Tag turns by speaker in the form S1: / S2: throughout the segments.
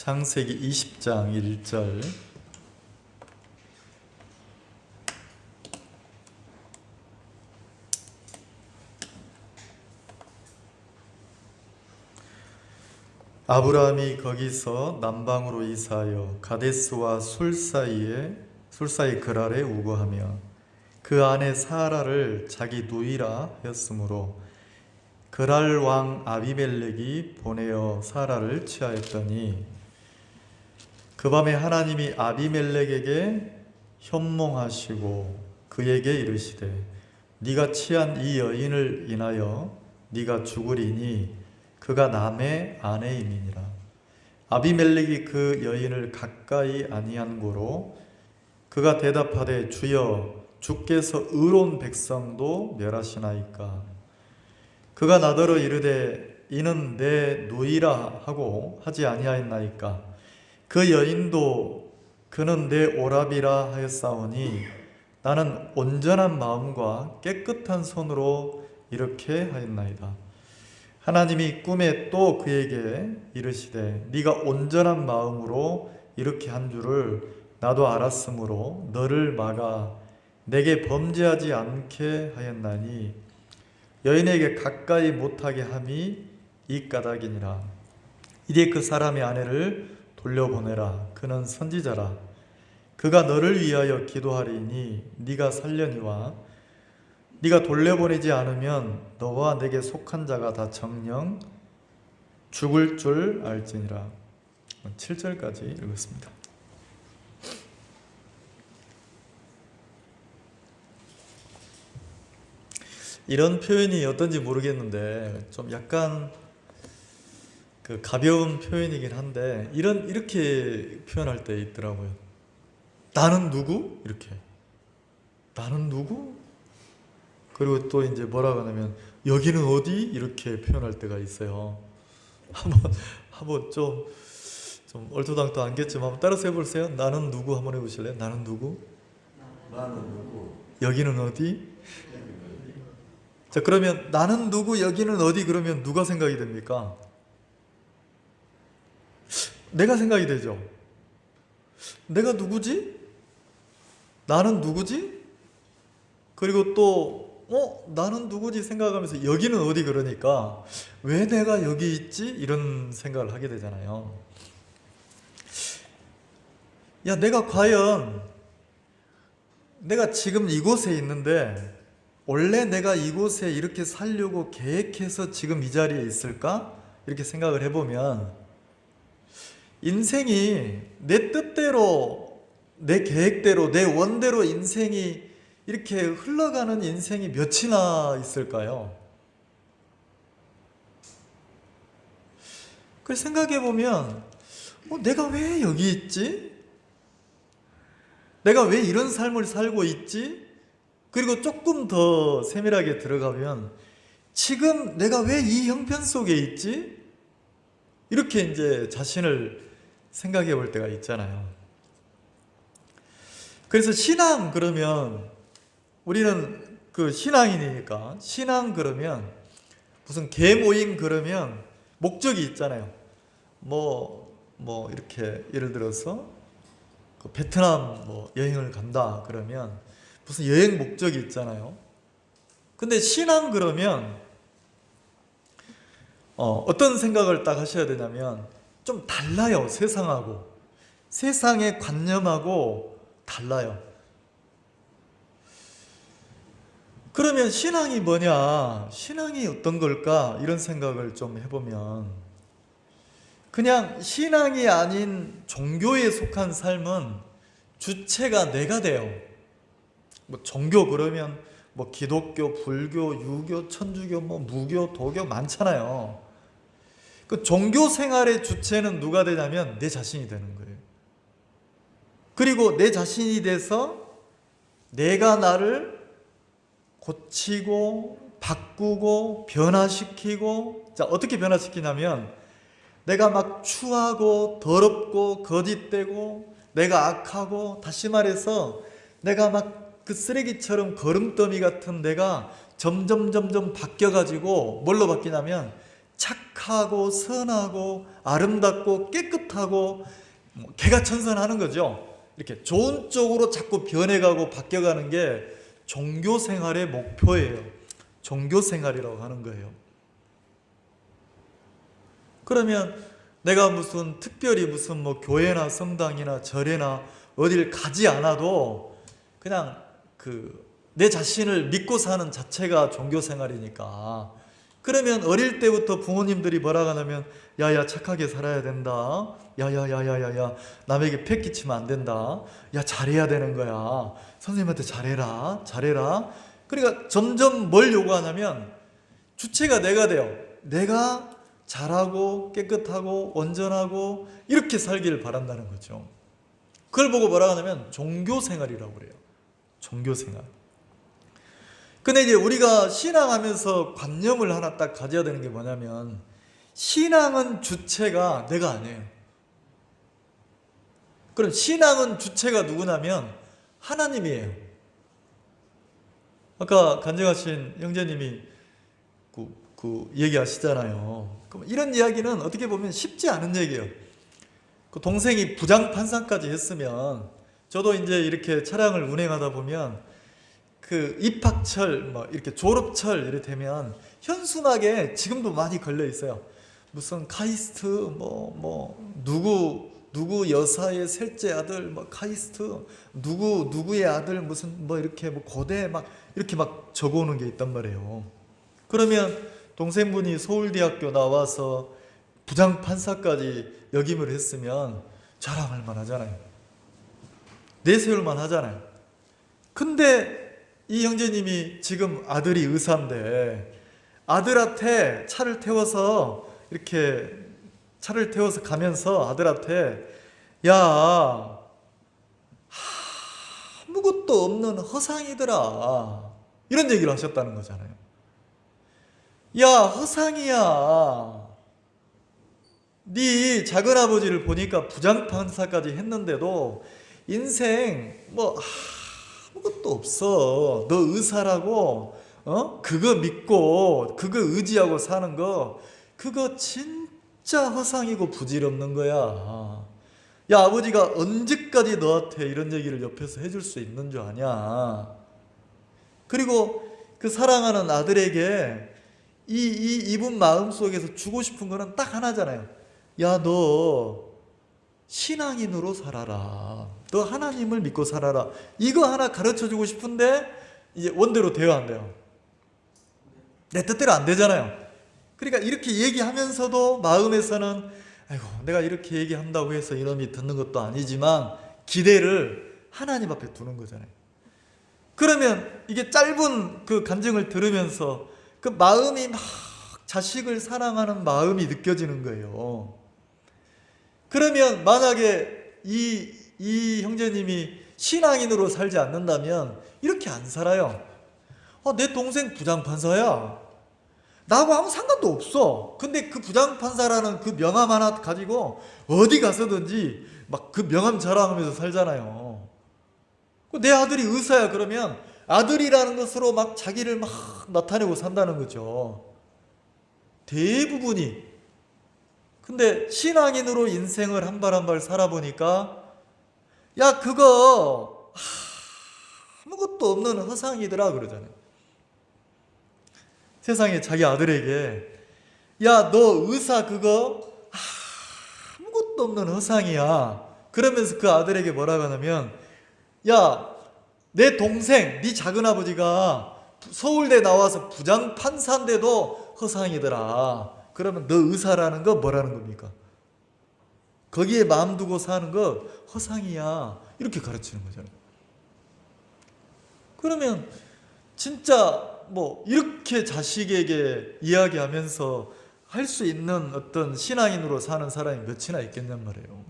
S1: 창세기 20장 1절. 아브라함이 거기서 남방으로 이사하여 가데스와 술 사이 그랄에 우거하며 그 아내 사라를 자기 누이라 하였으므로 그랄 왕 아비멜렉이 보내어 사라를 취하였더니 그 밤에 하나님이 아비멜렉에게 현몽하시고 그에게 이르시되 네가 취한 이 여인을 인하여 네가 죽으리니 그가 남의 아내임이니라. 아비멜렉이 그 여인을 가까이 아니한 고로 그가 대답하되 주여 주께서 의로운 백성도 멸하시나이까. 그가 나더러 이르되 이는 내 누이라 하고 하지 아니하였나이까. 그 여인도 그는 내 오라비라 하였사오니 나는 온전한 마음과 깨끗한 손으로 이렇게 하였나이다. 하나님이 꿈에 또 그에게 이르시되 네가 온전한 마음으로 이렇게 한 줄을 나도 알았으므로 너를 막아 내게 범죄하지 않게 하였나니 여인에게 가까이 못하게 함이 이 까닭이니라. 이제 그 사람의 아내를 돌려보내라. 그는 선지자라. 그가 너를 위하여 기도하리니 네가 살려니와 네가 돌려보내지 않으면 너와 내게 속한 자가 다 정녕 죽을 줄 알지니라. 7절까지 읽었습니다. 이런 표현이 어떤지 모르겠는데 좀 약간 그 가벼운 표현이긴 한데 이렇게 표현할 때 있더라고요. 나는 누구? 이렇게. 나는 누구? 그리고 또 이제 뭐라고 하냐면 여기는 어디? 이렇게 표현할 때가 있어요. 한번 좀 얼토당토 안겠지만 한번 따라서 해보세요. 나는 누구 한번 해보실래요? 나는 누구?
S2: 나는 누구?
S1: 여기는 어디? 자, 그러면 나는 누구? 여기는 어디? 그러면 누가 생각이 됩니까? 내가 생각이 되죠. 내가 누구지? 나는 누구지? 그리고 또 나는 누구지 생각하면서 여기는 어디? 그러니까 왜 내가 여기 있지? 이런 생각을 하게 되잖아요. 야, 내가 과연 내가 지금 이곳에 있는데 원래 내가 이곳에 이렇게 살려고 계획해서 지금 이 자리에 있을까? 이렇게 생각을 해보면 인생이 내 뜻대로, 내 계획대로, 내 원대로 인생이 이렇게 흘러가는 인생이 몇이나 있을까요? 그래서 생각해보면 내가 왜 여기 있지? 내가 왜 이런 삶을 살고 있지? 그리고 조금 더 세밀하게 들어가면 지금 내가 왜 이 형편 속에 있지? 이렇게 이제 자신을 생각해 볼 때가 있잖아요. 그래서 신앙 그러면 우리는 그 신앙인이니까 신앙 그러면 무슨 계모임 그러면 목적이 있잖아요. 이렇게 예를 들어서 그 베트남 여행을 간다 그러면 무슨 여행 목적이 있잖아요. 근데 신앙 그러면 어떤 생각을 딱 하셔야 되냐면 좀 달라요. 세상하고 세상의 관념하고 달라요. 그러면 신앙이 뭐냐? 신앙이 어떤 걸까? 이런 생각을 좀 해보면 그냥 신앙이 아닌 종교에 속한 삶은 주체가 내가 돼요. 종교 그러면 기독교, 불교, 유교, 천주교, 무교, 도교 많잖아요. 그 종교 생활의 주체는 누가 되냐면 내 자신이 되는 거예요. 그리고 내 자신이 돼서 내가 나를 고치고 바꾸고 변화시키고, 자, 어떻게 변화시키냐면 내가 막 추하고 더럽고 거짓되고 내가 악하고, 다시 말해서 내가 막 그 쓰레기처럼 거름더미 같은 내가 점점 바뀌어가지고 뭘로 바뀌냐면 착하고 선하고 아름답고 깨끗하고 개가천선하는 거죠. 이렇게 좋은 쪽으로 자꾸 변해가고 바뀌어가는 게 종교 생활의 목표예요. 종교 생활이라고 하는 거예요. 그러면 내가 무슨 특별히 무슨 뭐 교회나 성당이나 절에나 어딜 가지 않아도 그냥 내 자신을 믿고 사는 자체가 종교 생활이니까. 그러면 어릴 때부터 부모님들이 뭐라고 하냐면 야야 착하게 살아야 된다. 야야야야야야 남에게 폐 끼치면 안 된다. 야 잘해야 되는 거야. 선생님한테 잘해라. 잘해라. 그러니까 점점 뭘 요구하냐면 주체가 내가 돼요. 내가 잘하고 깨끗하고 온전하고 이렇게 살기를 바란다는 거죠. 그걸 보고 뭐라고 하냐면 종교생활이라고 그래요. 종교생활. 근데 이제 우리가 신앙하면서 관념을 하나 딱 가져야 되는 게 뭐냐면 신앙은 주체가 내가 아니에요. 그럼 신앙은 주체가 누구냐면 하나님이에요. 아까 간증하신 형제님이 그 얘기하시잖아요. 그럼 이런 이야기는 어떻게 보면 쉽지 않은 얘기예요. 그 동생이 부장판사까지 했으면 저도 이제 이렇게 차량을 운행하다 보면 그 입학철 뭐 이렇게 졸업철 이렇게 되면 현수막에 지금도 많이 걸려 있어요. 무슨 카이스트 누구 여사의 셋째 아들 뭐 카이스트 누구의 아들 무슨 뭐 이렇게 뭐 고대 막 이렇게 막 적어오는 게 있단 말이에요. 그러면 동생분이 서울대학교 나와서 부장판사까지 역임을 했으면 자랑할 만하잖아요. 내세울 만하잖아요. 근데 이 형제님이 지금 아들이 의사인데 아들한테 차를 태워서 가면서 아들한테 야 아무것도 없는 허상이더라 이런 얘기를 하셨다는 거잖아요. 야 허상이야. 네 작은아버지를 보니까 부장판사까지 했는데도 인생 뭐 아무것도 없어. 너 의사라고 그거 믿고 그거 의지하고 사는 거 그거 진짜 허상이고 부질없는 거야. 야 아버지가 언제까지 너한테 이런 얘기를 옆에서 해줄 수 있는 줄 아냐. 그리고 그 사랑하는 아들에게 이분 마음속에서 주고 싶은 거는 딱 하나잖아요. 야 너 신앙인으로 살아라. 너 하나님을 믿고 살아라. 이거 하나 가르쳐주고 싶은데 이제 원대로 돼요 안 돼요? 내 뜻대로 안 되잖아요. 그러니까 이렇게 얘기하면서도 마음에서는 아이고 내가 이렇게 얘기한다고 해서 이놈이 듣는 것도 아니지만 기대를 하나님 앞에 두는 거잖아요. 그러면 이게 짧은 그 간증을 들으면서 그 마음이 막 자식을 사랑하는 마음이 느껴지는 거예요. 그러면 만약에 이 형제님이 신앙인으로 살지 않는다면 이렇게 안 살아요. 내 동생 부장판사야. 나하고 아무 상관도 없어. 근데 그 부장판사라는 그 명함 하나 가지고 어디 가서든지 막 그 명함 자랑하면서 살잖아요. 내 아들이 의사야 그러면 아들이라는 것으로 막 자기를 막 나타내고 산다는 거죠. 대부분이. 근데 신앙인으로 인생을 한 발 한 발 살아보니까 야 그거 아무것도 없는 허상이더라 그러잖아요. 세상에 자기 아들에게 야 너 의사 그거 아무것도 없는 허상이야. 그러면서 그 아들에게 뭐라고 하냐면 야 내 동생 네 작은아버지가 서울대 나와서 부장판사인데도 허상이더라. 그러면 너 의사라는 거 뭐라는 겁니까? 거기에 마음 두고 사는 거 허상이야. 이렇게 가르치는 거잖아요. 그러면 진짜 뭐 이렇게 자식에게 이야기하면서 할 수 있는 어떤 신앙인으로 사는 사람이 몇이나 있겠냔 말이에요.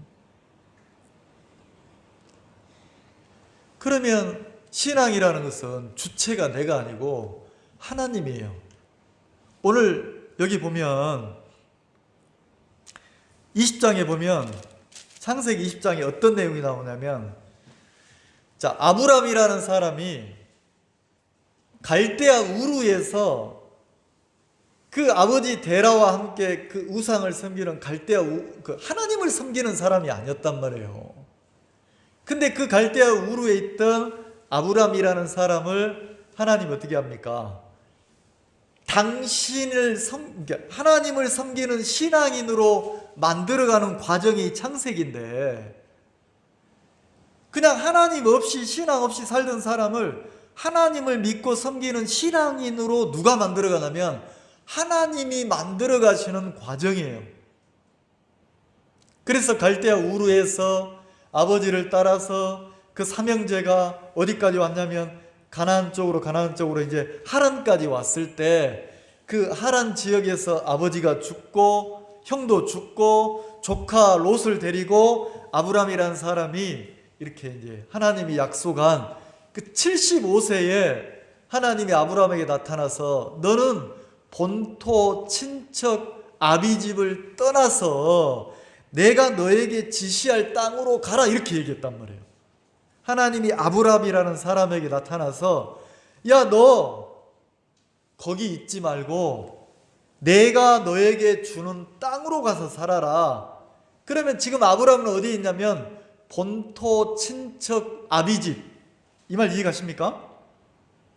S1: 그러면 신앙이라는 것은 주체가 내가 아니고 하나님이에요. 오늘 여기 보면 20장에 보면 창세기 20장에 어떤 내용이 나오냐면 자 아브람이라는 사람이 갈대아 우르에서 그 아버지 데라와 함께 그 우상을 섬기는 갈대아 그 하나님을 섬기는 사람이 아니었단 말이에요. 근데 그 갈대아 우르에 있던 아브람이라는 사람을 하나님 어떻게 합니까? 하나님을 섬기는 신앙인으로 만들어가는 과정이 창세기인데, 그냥 하나님 없이 신앙 없이 살던 사람을 하나님을 믿고 섬기는 신앙인으로 누가 만들어가냐면 하나님이 만들어가시는 과정이에요. 그래서 갈대아 우르에서 아버지를 따라서 그 삼형제가 어디까지 왔냐면 가나안 쪽으로 이제 하란까지 왔을 때 그 하란 지역에서 아버지가 죽고 형도 죽고 조카 롯을 데리고 아브람이라는 사람이 이렇게 이제 하나님이 약속한 그 75세에 하나님이 아브람에게 나타나서 너는 본토 친척 아비집을 떠나서 내가 너에게 지시할 땅으로 가라 이렇게 얘기했단 말이에요. 하나님이 아브람이라는 사람에게 나타나서 야, 너 거기 있지 말고 내가 너에게 주는 땅으로 가서 살아라. 그러면 지금 아브람은 어디에 있냐면 본토 친척 아비집. 이 말 이해가십니까?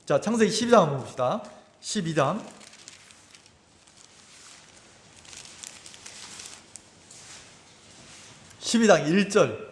S1: 자, 창세기 12장 한번 봅시다. 12장 1절.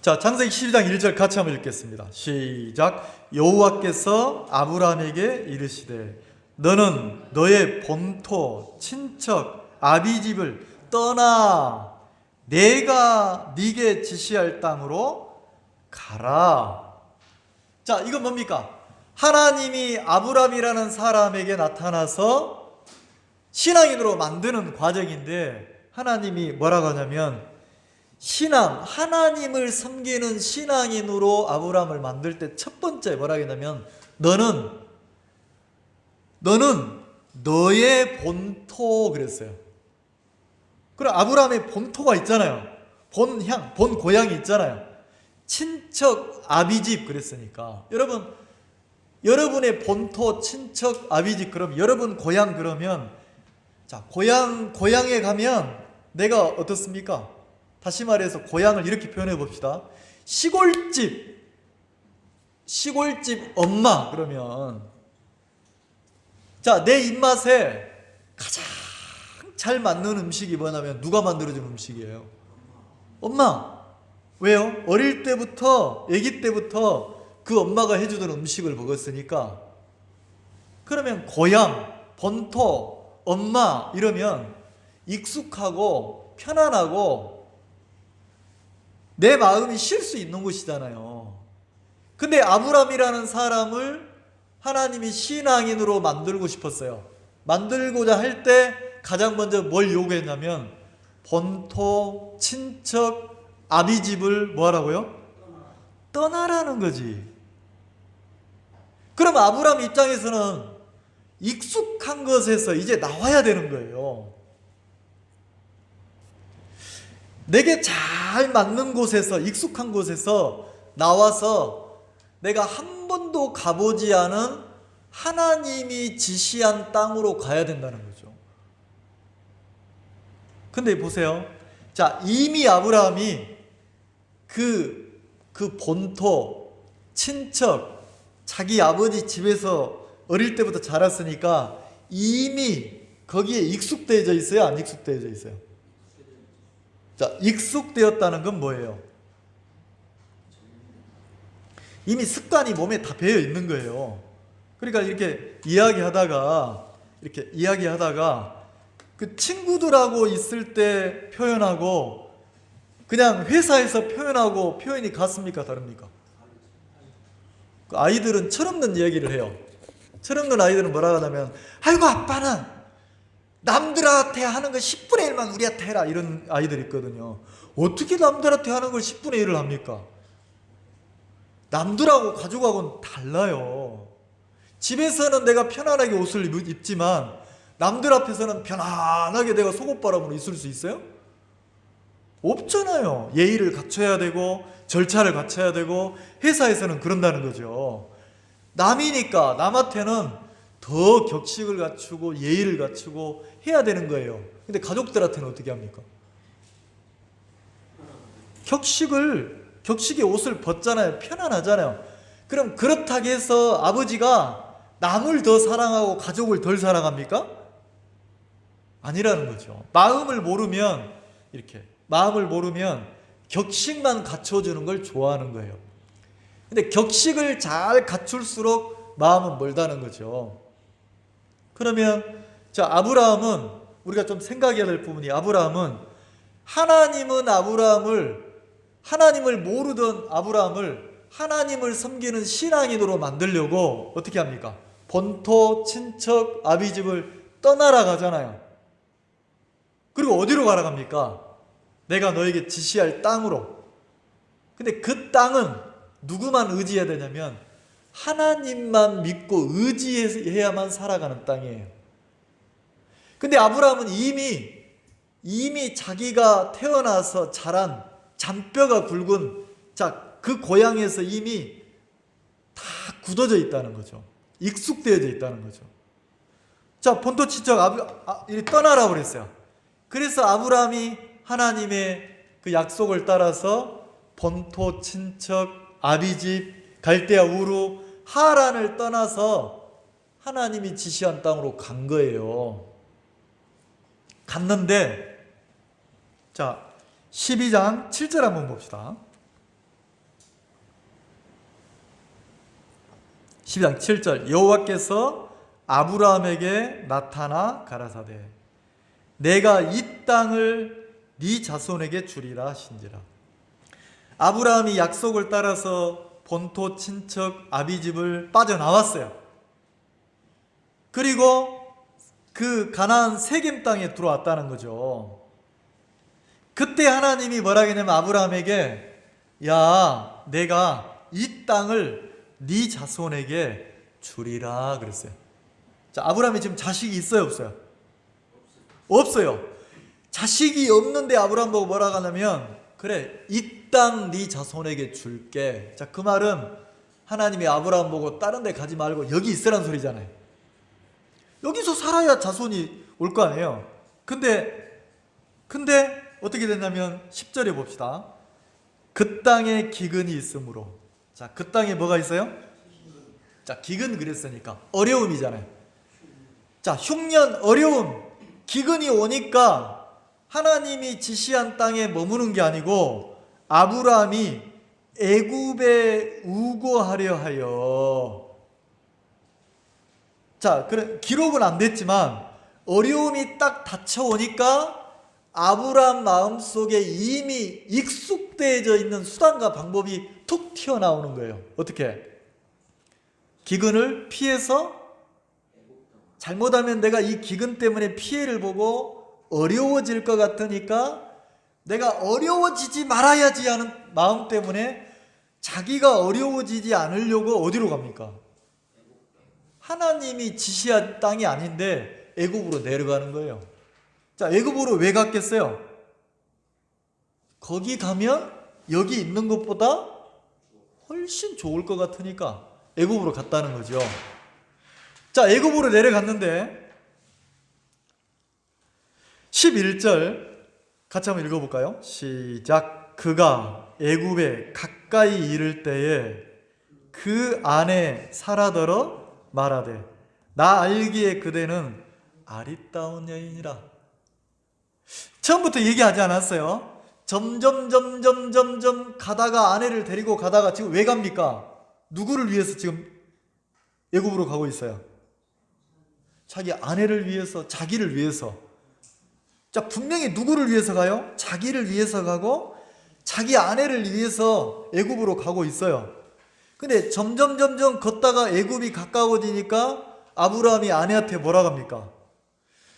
S1: 자, 창세기 12장 1절 같이 한번 읽겠습니다. 시작. 여호와께서 아브람에게 이르시되 너는 너의 본토 친척 아비집을 떠나 내가 네게 지시할 땅으로 가라. 자, 이건 뭡니까? 하나님이 아브람이라는 사람에게 나타나서 신앙인으로 만드는 과정인데, 하나님이 뭐라고 하냐면 하나님을 섬기는 신앙인으로 아브람을 만들 때 첫 번째 뭐라고 했냐면 너는 너의 본토 그랬어요. 그럼 아브람의 본토가 있잖아요. 본 고향이 있잖아요. 친척 아비집 그랬으니까 여러분의 본토 친척 아비집, 그럼 여러분 고향, 그러면 자, 고향에 가면 내가 어떻습니까? 다시 말해서 고향을 이렇게 표현해 봅시다. 시골집 엄마 그러면, 자, 내 입맛에 가장 잘 맞는 음식이 뭐냐면 누가 만들어준 음식이에요? 엄마. 왜요? 어릴 때부터, 아기 때부터 그 엄마가 해주던 음식을 먹었으니까. 그러면 고향, 본토, 엄마 이러면 익숙하고 편안하고 내 마음이 쉴 수 있는 곳이잖아요. 근데 아브람이라는 사람을 하나님이 신앙인으로 만들고 싶었어요. 만들고자 할 때 가장 먼저 뭘 요구했냐면 본토 친척 아비집을 뭐하라고요? 떠나라는 거지. 그럼 아브람 입장에서는 익숙한 것에서 이제 나와야 되는 거예요. 내게 잘 맞는 곳에서, 익숙한 곳에서 나와서 내가 한 번도 가보지 않은 하나님이 지시한 땅으로 가야 된다는 거죠. 근데 보세요. 자, 이미 아브라함이 그 본토, 친척, 자기 아버지 집에서 어릴 때부터 자랐으니까 이미 거기에 익숙되어져 있어요? 안 익숙되어져 있어요? 자, 익숙되었다는 건 뭐예요? 이미 습관이 몸에 다 배어 있는 거예요. 그러니까 이렇게 이야기하다가 그 친구들하고 있을 때 표현하고 그냥 회사에서 표현하고 표현이 같습니까? 다릅니까? 그 아이들은 철없는 얘기를 해요. 철없는 아이들은 뭐라고 하냐면 아이고 아빠는 남들한테 하는 거 10분의 1만 우리한테 해라, 이런 아이들이 있거든요. 어떻게 남들한테 하는 걸 10분의 1을 합니까? 남들하고 가족하고는 달라요. 집에서는 내가 편안하게 옷을 입지만 남들 앞에서는 편안하게 내가 속옷바람으로 있을 수 있어요? 없잖아요. 그렇잖아요. 예의를 갖춰야 되고 절차를 갖춰야 되고 회사에서는 그런다는 거죠. 남이니까 남한테는 더 격식을 갖추고 예의를 갖추고 해야 되는 거예요. 근데 가족들한테는 어떻게 합니까? 격식의 옷을 벗잖아요. 편안하잖아요. 그럼 그렇다고 해서 아버지가 남을 더 사랑하고 가족을 덜 사랑합니까? 아니라는 거죠. 마음을 모르면 격식만 갖춰주는 걸 좋아하는 거예요. 근데 격식을 잘 갖출수록 마음은 멀다는 거죠. 그러면 자, 아브라함은 우리가 좀 생각해야 될 부분이, 아브라함은 하나님을 모르던 아브라함을 하나님을 섬기는 신앙인으로 만들려고 어떻게 합니까? 본토, 친척, 아비집을 떠나라 가잖아요. 그리고 어디로 가라 갑니까? 내가 너에게 지시할 땅으로. 근데 그 땅은 누구만 의지해야 되냐면 하나님만 믿고 의지해야만 살아가는 땅이에요. 근데 아브라함은 이미 자기가 태어나서 자란 잔뼈가 굵은 그 고향에서 이미 다 굳어져 있다는 거죠. 익숙되어져 있다는 거죠. 자, 본토 친척 떠나라 그랬어요. 그래서 아브라함이 하나님의 그 약속을 따라서 본토 친척 아비집 갈대아 우루 하란을 떠나서 하나님이 지시한 땅으로 간 거예요. 갔는데 자, 12장 7절 한번 봅시다. 12장 7절 여호와께서 아브라함에게 나타나 가라사대 내가 이 땅을 네 자손에게 주리라 하신지라. 아브라함이 약속을 따라서 본토 친척 아비집을 빠져나왔어요. 그리고 그 가나안 세겜 땅에 들어왔다는 거죠. 그때 하나님이 뭐라 했냐면 아브라함에게 야, 내가 이 땅을 네 자손에게 주리라 그랬어요. 자, 아브라함이 지금 자식이 있어요, 없어요? 없어요. 자식이 없는데 아브라함 보고 뭐라 하냐면 그래, 이 땅 네 자손에게 줄게. 자, 그 말은 하나님이 아브라함 보고 다른 데 가지 말고 여기 있으란 소리잖아요. 여기서 살아야 자손이 올 거 아니에요. 근데 어떻게 됐냐면 10절에 봅시다. 그 땅에 기근이 있으므로. 자, 그 땅에 뭐가 있어요? 자, 기근 그랬으니까 어려움이잖아요. 자, 흉년, 어려움, 기근이 오니까 하나님이 지시한 땅에 머무는 게 아니고 아브라함이 애굽에 우거하려 하여. 자, 그래 기록은 안 됐지만 어려움이 딱 닥쳐오니까 아브라함 마음속에 이미 익숙되어져 있는 수단과 방법이 툭 튀어나오는 거예요. 어떻게? 기근을 피해서, 잘못하면 내가 이 기근 때문에 피해를 보고 어려워질 것 같으니까 내가 어려워지지 말아야지 하는 마음 때문에 자기가 어려워지지 않으려고 어디로 갑니까? 하나님이 지시한 땅이 아닌데 애굽으로 내려가는 거예요. 자, 애굽으로 왜 갔겠어요? 거기 가면 여기 있는 것보다 훨씬 좋을 것 같으니까 애굽으로 갔다는 거죠. 자, 애굽으로 내려갔는데 11절 같이 한번 읽어볼까요? 시작. 그가 애굽에 가까이 이를 때에 그 안에 살아들어 말하되 나 알기에 그대는 아리따운 여인이라. 처음부터 얘기하지 않았어요. 점점 가다가 아내를 데리고 가다가 지금 왜 갑니까? 누구를 위해서 지금 애굽으로 가고 있어요? 자기 아내를 위해서, 자기를 위해서. 자, 분명히 누구를 위해서 가요? 자기를 위해서 가고 자기 아내를 위해서 애굽으로 가고 있어요. 근데 점점 걷다가 애굽이 가까워지니까 아브라함이 아내한테 뭐라 합니까?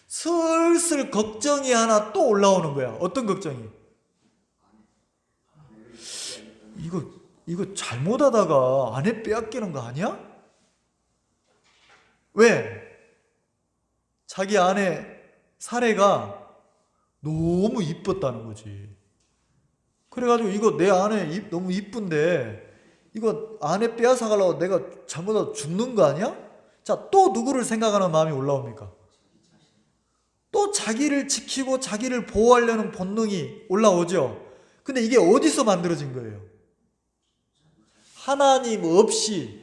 S1: 슬슬 걱정이 하나 또 올라오는 거야. 어떤 걱정이? 이거 잘못하다가 아내 빼앗기는 거 아니야? 왜? 자기 아내 사례가 너무 이뻤다는 거지. 그래가지고 이거 내 아내 너무 이쁜데 이거 아내 빼앗아 가려고 내가 잘못하다 죽는 거 아니야? 자, 또 누구를 생각하는 마음이 올라옵니까? 또 자기를 지키고 자기를 보호하려는 본능이 올라오죠. 근데 이게 어디서 만들어진 거예요? 하나님 없이,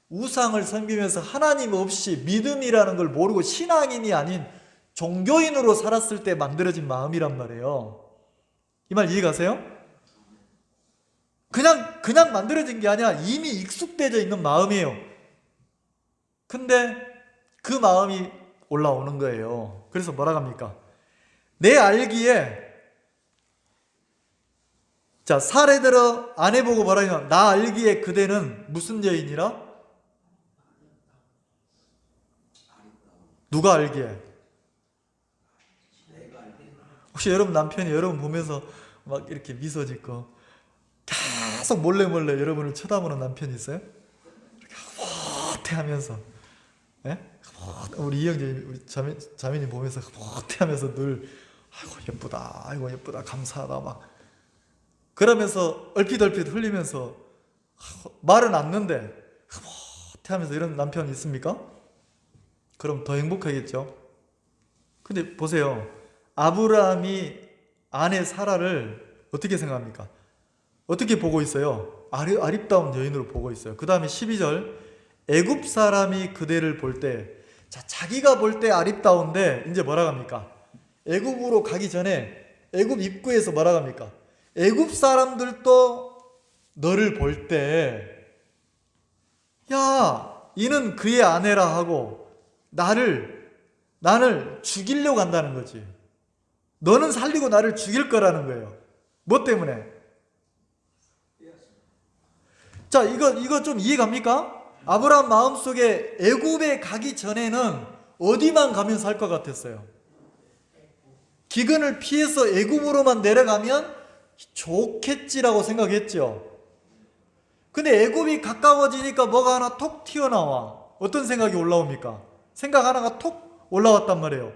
S1: 우상을 섬기면서 하나님 없이 믿음이라는 걸 모르고 신앙인이 아닌 종교인으로 살았을 때 만들어진 마음이란 말이에요. 이 말 이해가세요? 그냥 만들어진 게 아니라 이미 익숙되어 있는 마음이에요. 근데 그 마음이 올라오는 거예요. 그래서 뭐라 합니까? 내 알기에, 자, 사례 들어 아내 보고 뭐라 하냐? 나 알기에 그대는 무슨 여인이라? 누가 알기에? 혹시 여러분 남편이 여러분 보면서 막 이렇게 미소 짓고 계속 몰래 여러분을 쳐다보는 남편이 있어요? 이렇게 허태 하면서, 예? 우리 이영재 우리 자매님 보면서 허태 하면서 늘 아이고 예쁘다, 아이고 예쁘다, 감사하다 막 그러면서 얼핏 흘리면서 말은 않는데 허태 하면서 이런 남편 있습니까? 그럼 더 행복하겠죠. 근데 보세요, 아브라함이 아내 사라를 어떻게 생각합니까? 어떻게 보고 있어요? 아름다운 여인으로 보고 있어요. 그 다음에 12절, 애굽 사람이 그대를 볼 때, 자, 자기가 볼 때 아름다운데 이제 뭐라 합니까? 애굽으로 가기 전에 애굽 입구에서 뭐라 합니까? 애굽 사람들도 너를 볼 때, 야, 이는 그의 아내라 하고 나를 죽이려고 한다는 거지. 너는 살리고 나를 죽일 거라는 거예요. 뭐 때문에? 자, 이거 좀 이해갑니까? 아브라함 마음속에 애굽에 가기 전에는 어디만 가면 살 것 같았어요? 기근을 피해서 애굽으로만 내려가면 좋겠지라고 생각했죠. 근데 애굽이 가까워지니까 뭐가 하나 톡 튀어나와. 어떤 생각이 올라옵니까? 생각 하나가 톡 올라왔단 말이에요.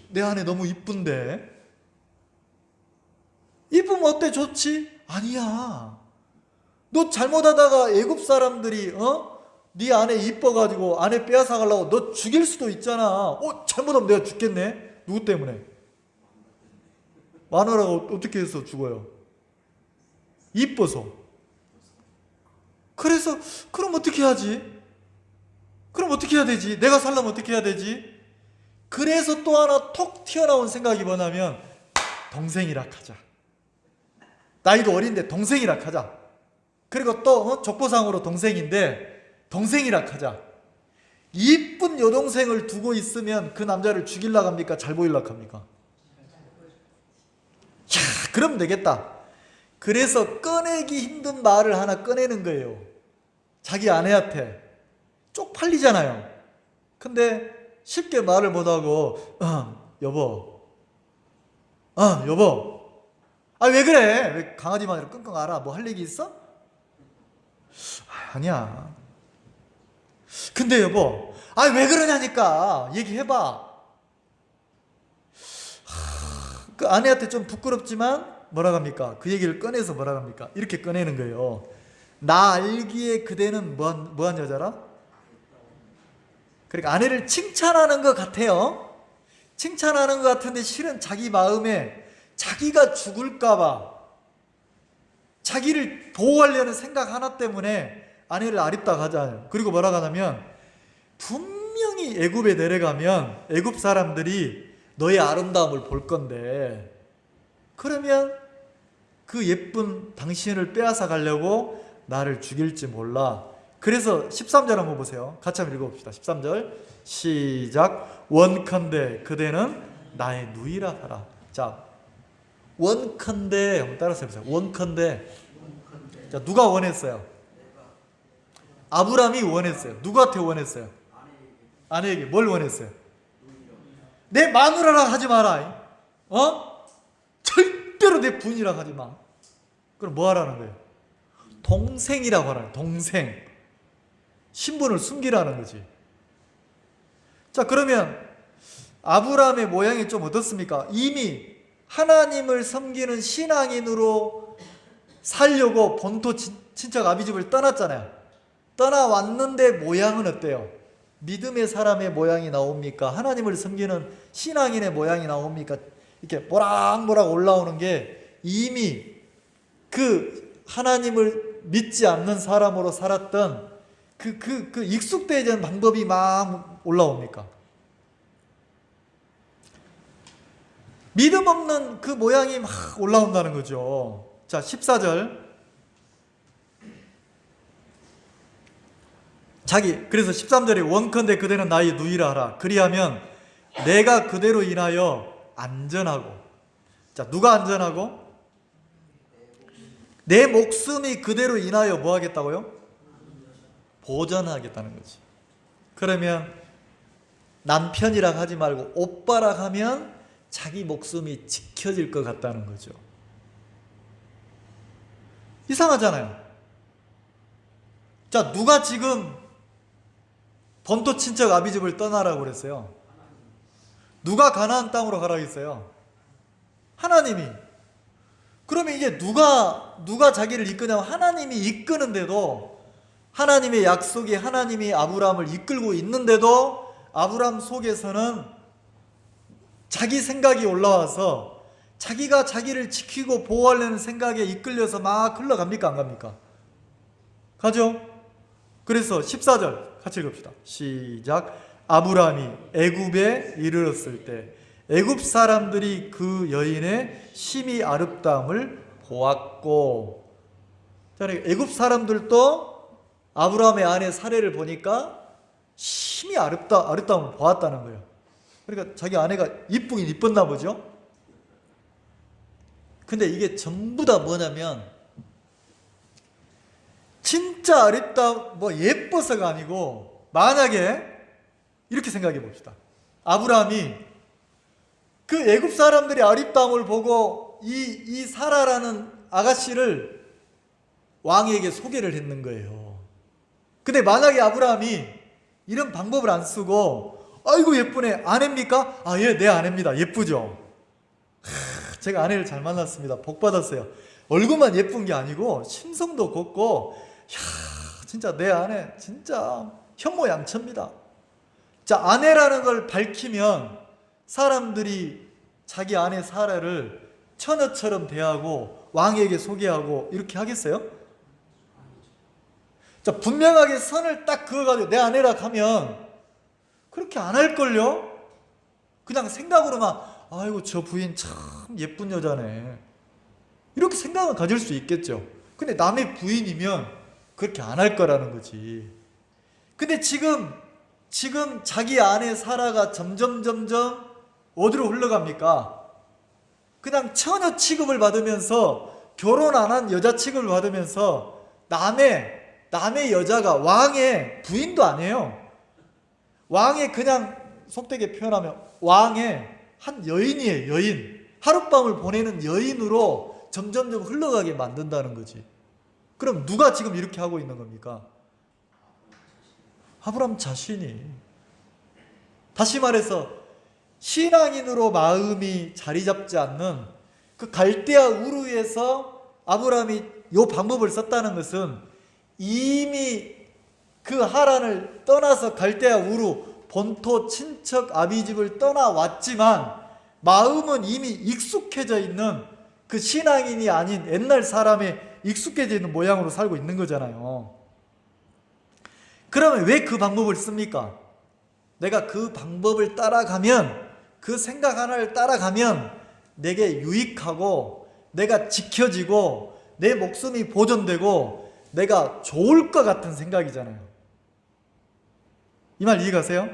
S1: 내 아내 너무 이쁜데? 이쁘면 어때? 좋지? 아니야. 너 잘못하다가 애굽 사람들이 네 아내 이뻐가지고 아내 빼앗아 가려고 너 죽일 수도 있잖아. 잘못하면 내가 죽겠네. 누구 때문에? 마누라가 어떻게 해서 죽어요? 이뻐서. 그래서 그럼 어떻게 하지? 그럼 어떻게 해야 되지? 내가 살려면 어떻게 해야 되지? 그래서 또 하나 톡 튀어나온 생각이 뭐냐면 동생이라 하자. 나이도 어린데 동생이라 하자. 그리고 또 족보상으로 동생인데 동생이라 하자. 이쁜 여동생을 두고 있으면 그 남자를 죽이려고 합니까? 잘 보이려고 합니까? 야, 그럼 되겠다. 그래서 꺼내기 힘든 말을 하나 꺼내는 거예요. 자기 아내한테. 쪽팔리잖아요. 근데 쉽게 말을 못하고 여보 왜 그래? 왜 강아지 마냥 끙끙 앓아? 뭐 할 얘기 있어? 아니야. 근데 여보, 왜 그러냐니까 얘기해봐. 그 아내한테 좀 부끄럽지만 뭐라 합니까? 그 얘기를 꺼내서 뭐라 합니까? 이렇게 꺼내는 거예요. 나 알기에 그대는 뭐한 여자라? 그러니까 아내를 칭찬하는 것 같아요. 칭찬하는 것 같은데 실은 자기 마음에 자기가 죽을까봐 자기를 보호하려는 생각 하나 때문에 아내를 아립다 하잖아요. 그리고 뭐라고 하냐면 분명히 애굽에 내려가면 애굽 사람들이 너의 아름다움을 볼 건데 그러면 그 예쁜 당신을 빼앗아 가려고 나를 죽일지 몰라. 그래서 13절 한번 보세요. 같이 한번 읽어봅시다. 13절 시작. 원컨대 그대는 나의 누이라 하라. 자, 원컨대 한번 따라서 해보세요. 원컨대. 자, 누가 원했어요? 아브라함이 원했어요. 누구한테 원했어요? 아내에게. 뭘 원했어요? 내 마누라라 하지 마라. 절대로 내 부인이라 하지 마. 그럼 뭐 하라는 거예요? 동생이라고 하라는 거예요. 동생. 신분을 숨기라는 거지. 자, 그러면 아브라함의 모양이 좀 어떻습니까? 이미 하나님을 섬기는 신앙인으로 살려고 본토 친척 아비집을 떠났잖아요. 떠나왔는데 모양은 어때요? 믿음의 사람의 모양이 나옵니까? 하나님을 섬기는 신앙인의 모양이 나옵니까? 이렇게 모락모락 올라오는 게 이미 그 하나님을 믿지 않는 사람으로 살았던 그 익숙되지 않은 방법이 막 올라옵니까? 믿음 없는 그 모양이 막 올라온다는 거죠. 자, 14절. 그래서 13절에 원컨대 그대는 나의 누이라 하라. 그리하면 내가 그대로 인하여 안전하고. 자, 누가 안전하고? 내 목숨이 그대로 인하여 뭐 하겠다고요? 보전하겠다는 거지. 그러면 남편이라 하지 말고 오빠라 하면 자기 목숨이 지켜질 것 같다는 거죠. 이상하잖아요. 자, 누가 지금 본토 친척 아비집을 떠나라고 그랬어요? 누가 가나안 땅으로 가라고 했어요? 하나님이. 그러면 이게 누가 자기를 이끄냐면 하나님이 이끄는데도, 하나님의 약속이 하나님이 아브라함을 이끌고 있는데도 아브라함 속에서는 자기 생각이 올라와서 자기가 자기를 지키고 보호하려는 생각에 이끌려서 막 흘러갑니까? 안 갑니까? 가죠? 그래서 14절 같이 읽읍시다. 시작. 아브라함이 애굽에 이르렀을 때 애굽 사람들이 그 여인의 심히 아름다움을 보았고. 애굽 사람들도 아브라함의 아내 사례를 보니까 심히 아름다움을 보았다는 거예요. 그러니까 자기 아내가 이쁘긴 이뻤나 보죠. 근데 이게 전부 다 뭐냐면 진짜 예뻐서가 아니고, 만약에 이렇게 생각해 봅시다. 아브라함이 그 애굽 사람들이 아름다움을 보고 이 사라라는 아가씨를 왕에게 소개를 했는 거예요. 근데 만약에 아브라함이 이런 방법을 안 쓰고, 아이고 예쁘네, 아내입니까? 아, 예, 내 아내입니다. 예쁘죠? 제가 아내를 잘 만났습니다. 복 받았어요. 얼굴만 예쁜 게 아니고 심성도 곱고, 진짜 내 아내 진짜 현모양처입니다. 자, 아내라는 걸 밝히면 사람들이 자기 아내 사라를 처녀처럼 대하고 왕에게 소개하고 이렇게 하겠어요? 자, 분명하게 선을 딱 그어가지고 내 아내라 하면 그렇게 안 할걸요? 그냥 생각으로만, 아이고 저 부인 참 예쁜 여자네, 이렇게 생각은 가질 수 있겠죠. 근데 남의 부인이면 그렇게 안 할 거라는 거지. 근데 지금 자기 아내 사라가 점점 어디로 흘러갑니까? 그냥 처녀 취급을 받으면서, 결혼 안 한 여자 취급을 받으면서 남의 여자가 왕의 부인도 아니에요. 왕의, 그냥 속되게 표현하면 왕의 한 여인이에요. 여인. 하룻밤을 보내는 여인으로 점점 흘러가게 만든다는 거지. 그럼 누가 지금 이렇게 하고 있는 겁니까? 아브라함 자신이. 다시 말해서 신앙인으로 마음이 자리 잡지 않는 그 갈대아 우르에서 아브라함이 이 방법을 썼다는 것은 이미 그 하란을 떠나서 갈대아 우르 본토 친척 아비집을 떠나왔지만 마음은 이미 익숙해져 있는 그 신앙인이 아닌 옛날 사람의 익숙해져 있는 모양으로 살고 있는 거잖아요. 그러면 왜 그 방법을 씁니까? 내가 그 방법을 따라가면, 그 생각 하나를 따라가면 내게 유익하고 내가 지켜지고 내 목숨이 보존되고 내가 좋을 것 같은 생각이잖아요. 이 말 이해가세요?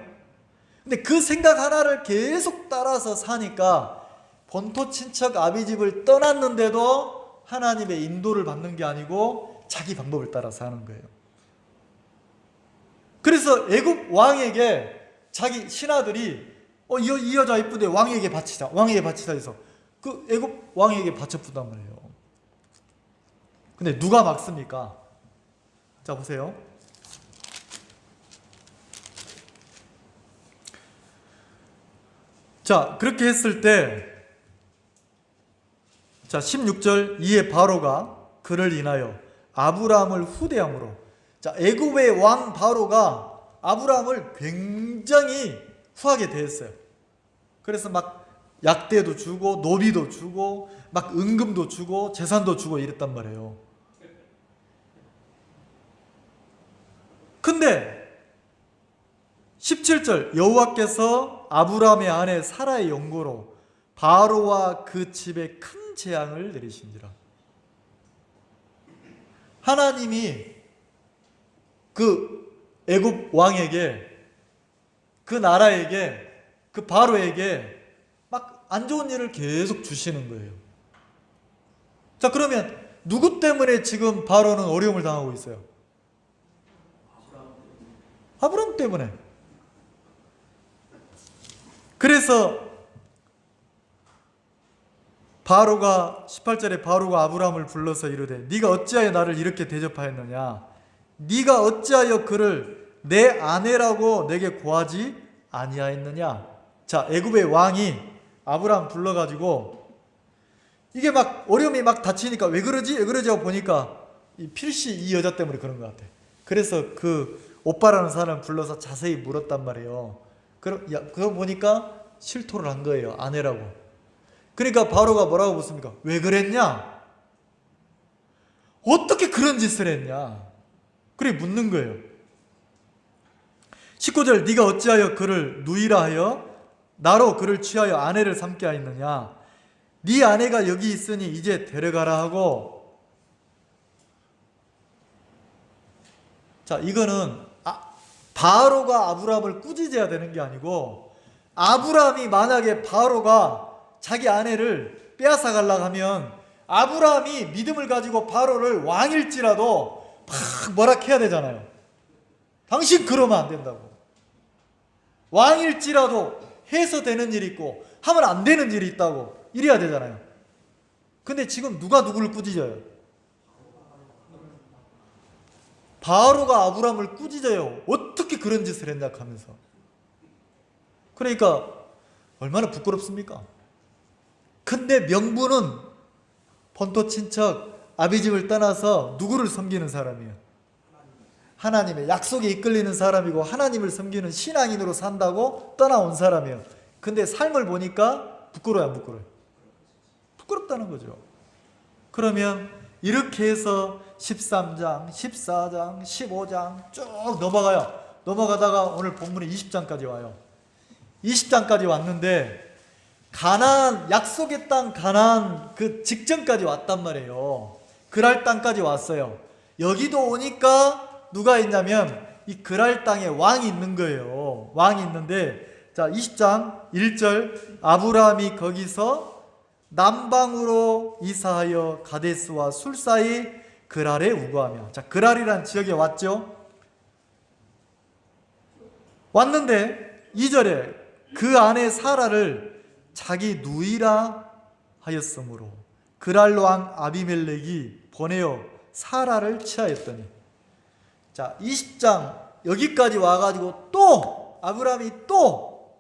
S1: 근데 그 생각 하나를 계속 따라서 사니까 본토 친척 아비집을 떠났는데도 하나님의 인도를 받는 게 아니고 자기 방법을 따라 사는 거예요. 그래서 애굽 왕에게 자기 신하들이 이 여자 이쁜데 왕에게 바치자 해서 그 애굽 왕에게 바쳐부단 말이에요. 근데 누가 막습니까? 자, 보세요. 자, 그렇게 했을 때, 자, 16절, 이에 바로가 그를 인하여 아브라함을 후대함으로. 자, 애굽의 왕 바로가 아브라함을 굉장히 후하게 대했어요. 그래서 막 약대도 주고 노비도 주고 막 은금도 주고 재산도 주고 이랬단 말이에요. 근데 17절 여호와께서 아브라함의 아내 사라의 영고로 바로와 그 집에 큰 재앙을 내리신지라. 하나님이 그 애굽 왕에게, 그 나라에게, 그 바로에게 막 안 좋은 일을 계속 주시는 거예요. 자, 그러면 누구 때문에 지금 바로는 어려움을 당하고 있어요? 아브라함 때문에. 그래서 바로가 18절에 바로가 아브라함을 불러서 이르되 네가 어찌하여 나를 이렇게 대접하였느냐? 네가 어찌하여 그를 내 아내라고 내게 고하지 아니하였느냐? 자, 애굽의 왕이 아브라함 불러가지고 이게 막 어려움이 막 닥치니까 왜 그러지 하고 보니까 필시 이 여자 때문에 그런 것 같아. 그래서 그 오빠라는 사람을 불러서 자세히 물었단 말이에요. 그거 보니까 실토를 한 거예요. 아내라고. 그러니까 바로가 뭐라고 묻습니까? 왜 그랬냐? 어떻게 그런 짓을 했냐? 그래 묻는 거예요. 19절 네가 어찌하여 그를 누이라 하여 나로 그를 취하여 아내를 삼게 하였느냐? 네 아내가 여기 있으니 이제 데려가라 하고. 자, 이거는 바로가 아브라함을 꾸짖어야 되는 게 아니고, 아브라함이 만약에 바로가 자기 아내를 빼앗아 가려고 하면 아브라함이 믿음을 가지고 바로를 왕일지라도 막 뭐라 해야 되잖아요. 당신 그러면 안 된다고. 왕일지라도 해서 되는 일이 있고 하면 안 되는 일이 있다고 이래야 되잖아요. 근데 지금 누가 누구를 꾸짖어요? 바로가 아브라함을 꾸짖어요. 어떻게 그런 짓을 했냐 하면서. 그러니까 얼마나 부끄럽습니까? 근데 명분은 본토 친척 아비집을 떠나서 누구를 섬기는 사람이에요? 하나님의 약속에 이끌리는 사람이고 하나님을 섬기는 신앙인으로 산다고 떠나온 사람이에요. 근데 삶을 보니까 부끄러워요, 안 부끄러워요? 부끄럽다는 거죠. 그러면 이렇게 해서 13장, 14장, 15장 쭉 넘어가요. 넘어가다가 오늘 본문에 20장까지 와요. 20장까지 왔는데 가나안, 약속의 땅 가나안 그 직전까지 왔단 말이에요. 그랄 땅까지 왔어요. 여기도 오니까 누가 있냐면 이 그랄 땅에 왕이 있는 거예요. 왕이 있는데, 자, 20장 1절 아브라함이 거기서 남방으로 이사하여 가데스와 술 사이 그랄에 우거하며. 자, 그랄이라는 지역에 왔죠. 왔는데 2절에 그 아내 사라를 자기 누이라 하였으므로 그랄 왕 아비멜렉이 보내어 사라를 취하였더니. 자, 20장 여기까지 와가지고 또 아브라함이 또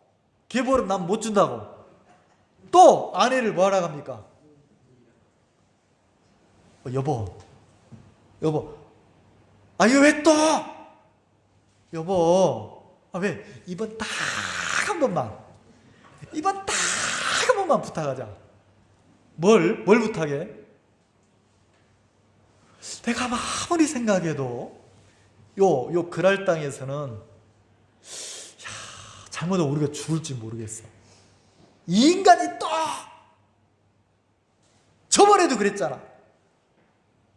S1: 계보를 난 못 준다고 또 아내를 뭐하라고 합니까? 여보 이거 왜 또? 여보 왜? 이번 딱 한 번만 부탁하자. 뭘 부탁해? 내가 아무리 생각해도 요 그랄 땅에서는 잘못하면 우리가 죽을지 모르겠어. 이 인간이 또 저번에도 그랬잖아.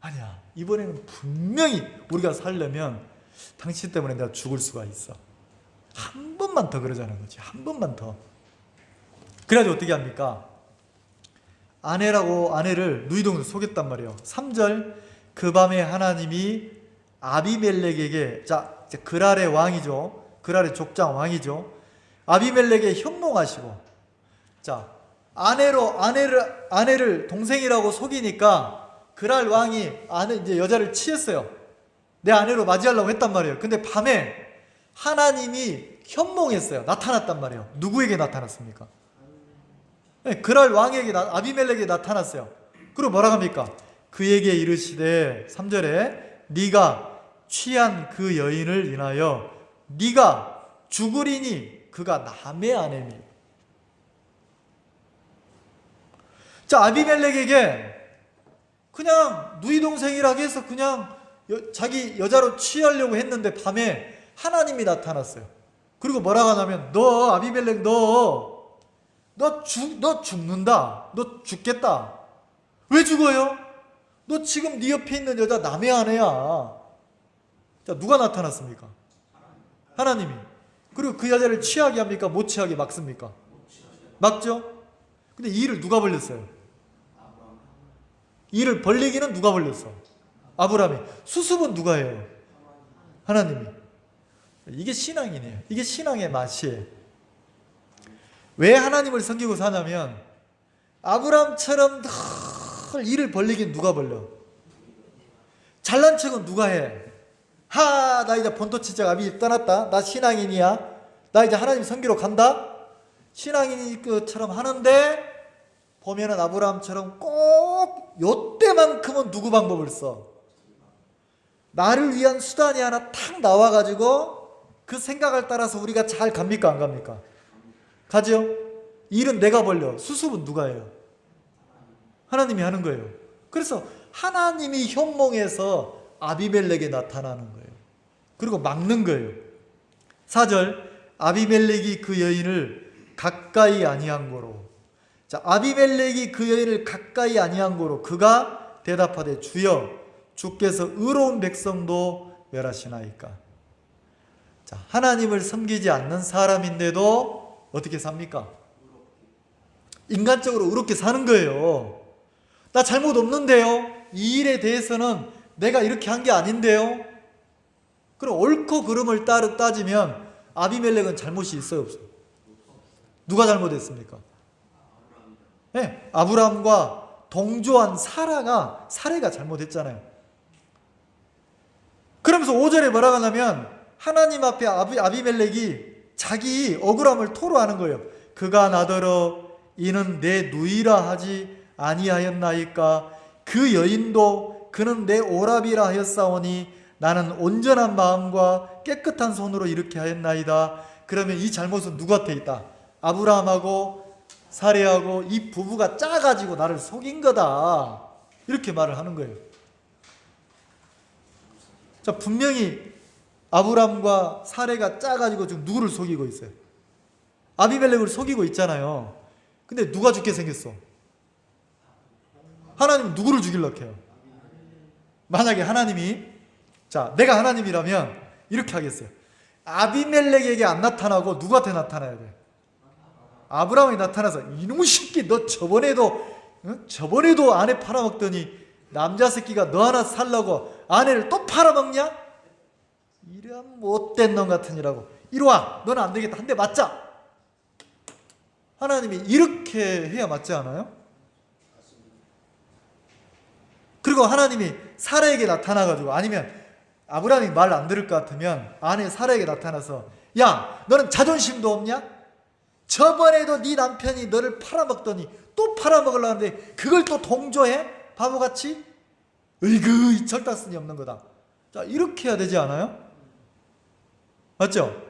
S1: 아니야, 이번에는 분명히 우리가 살려면 당신 때문에 내가 죽을 수가 있어. 한 번만 더 그러자는 거지. 한 번만 더. 그래가지고 어떻게 합니까? 아내를 누이동으로 속였단 말이에요. 3절 그 밤에 하나님이 아비멜렉에게, 자, 그랄의 왕이죠. 그랄의 족장 왕이죠. 아비멜렉에 현몽하시고, 자, 아내를 동생이라고 속이니까 그랄 왕이 이제 여자를 취했어요. 내 아내로 맞이하려고 했단 말이에요. 근데 밤에 하나님이 현몽했어요. 나타났단 말이에요. 누구에게 나타났습니까? 그랄 왕에게, 아비멜렉에게 나타났어요. 그리고 뭐라고 합니까? 그에게 이르시되 3절에 네가 취한 그 여인을 인하여 네가 죽으리니 그가 남의 아내니. 자, 아비멜렉에게 그냥 누이 동생이라고 해서 그냥 자기 여자로 취하려고 했는데 밤에 하나님이 나타났어요. 그리고 뭐라고 하냐면 너 아비멜렉 너 죽는다. 너 죽겠다. 왜 죽어요? 너 지금 네 옆에 있는 여자 남의 아내야. 자, 누가 나타났습니까? 하나님이. 그리고 그 여자를 취하게 합니까? 못 취하게 막습니까? 막죠? 근데 이 일을 누가 벌렸어요? 이 일을 벌리기는 누가 벌렸어? 아브라함이. 수습은 누가 해요? 하나님이. 이게 신앙이네요. 이게 신앙의 맛이에요. 왜 하나님을 섬기고 사냐면 아브라함처럼 늘 일을 벌리긴 누가 벌려? 잘난 척은 누가 해? 나 이제 본토치적 아비 떠났다. 나 신앙인이야. 나 이제 하나님 섬기러 간다. 신앙인인 것처럼 하는데 보면은 아브라함처럼 꼭 요때만큼은 누구 방법을 써? 나를 위한 수단이 하나 탁 나와가지고 그 생각을 따라서 우리가 잘 갑니까 안 갑니까? 가죠? 일은 내가 벌려. 수습은 누가 해요? 하나님이 하는 거예요. 그래서 하나님이 현몽에서 아비멜렉에 나타나는 거예요. 그리고 막는 거예요. 4절 아비멜렉이 그 여인을 가까이 아니한 고로. 자, 아비멜렉이 그 여인을 가까이 아니한 고로 그가 대답하되 주여 주께서 의로운 백성도 멸하시나이까. 자, 하나님을 섬기지 않는 사람인데도 어떻게 삽니까? 인간적으로 의롭게 사는 거예요. 나 잘못 없는데요. 이 일에 대해서는 내가 이렇게 한 게 아닌데요. 그럼 옳고 그름을 따지면 아비멜렉은 잘못이 있어요, 없어요? 누가 잘못했습니까? 네, 아브라함과 동조한 사례가 잘못했잖아요. 그러면서 5절에 뭐라고 하냐면 하나님 앞에 아비멜렉이 자기 억울함을 토로하는 거예요. 그가 나더러 이는 내 누이라 하지 아니하였나이까. 그 여인도 그는 내 오라비라 하였사오니 나는 온전한 마음과 깨끗한 손으로 이렇게 하였나이다. 그러면 이 잘못은 누구한테 있다? 아브라함하고 사레하고 이 부부가 짜가지고 나를 속인 거다. 이렇게 말을 하는 거예요. 자, 분명히 아브라함과 사레가 짜가지고 지금 누구를 속이고 있어요? 아비멜렉을 속이고 있잖아요. 근데 누가 죽게 생겼어? 하나님은 누구를 죽이려고 해요? 만약에 하나님이, 자, 내가 하나님이라면 이렇게 하겠어요. 아비멜렉에게 안 나타나고 누구한테 나타나야 돼? 아브라함이 나타나서 이놈의 새끼 너 저번에도 아내 팔아먹더니 남자 새끼가 너 하나 살라고 아내를 또 팔아먹냐? 이런 못된 놈 같으니라고. 이리 와, 너는 안 되겠다. 한 대 맞자. 하나님이 이렇게 해야 맞지 않아요? 그리고 하나님이 사라에게 나타나가지고, 아니면 아브라함이 말 안 들을 것 같으면 아내 사라에게 나타나서 야, 너는 자존심도 없냐? 저번에도 네 남편이 너를 팔아먹더니 또 팔아먹으려고 하는데 그걸 또 동조해? 바보같이? 으이그, 절단선이 없는 거다. 자, 이렇게 해야 되지 않아요? 맞죠?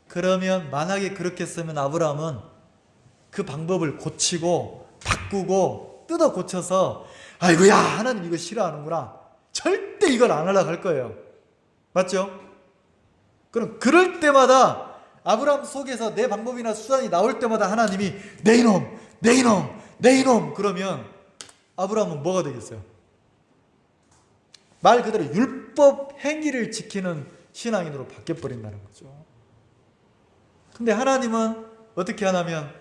S1: 그러면 만약에 그렇게 쓰면 아브라함은 그 방법을 고치고 바꾸고 뜯어 고쳐서 아이고야, 하나님 이거 싫어하는구나. 절대 이걸 안 하려고 할 거예요. 맞죠? 그럼 그럴 때마다 아브라함 속에서 내 방법이나 수단이 나올 때마다 하나님이 내 이놈 그러면 아브라함은 뭐가 되겠어요? 말 그대로 율법 행위를 지키는 신앙인으로 바뀌어버린다는 거죠. 근데 하나님은 어떻게 하냐면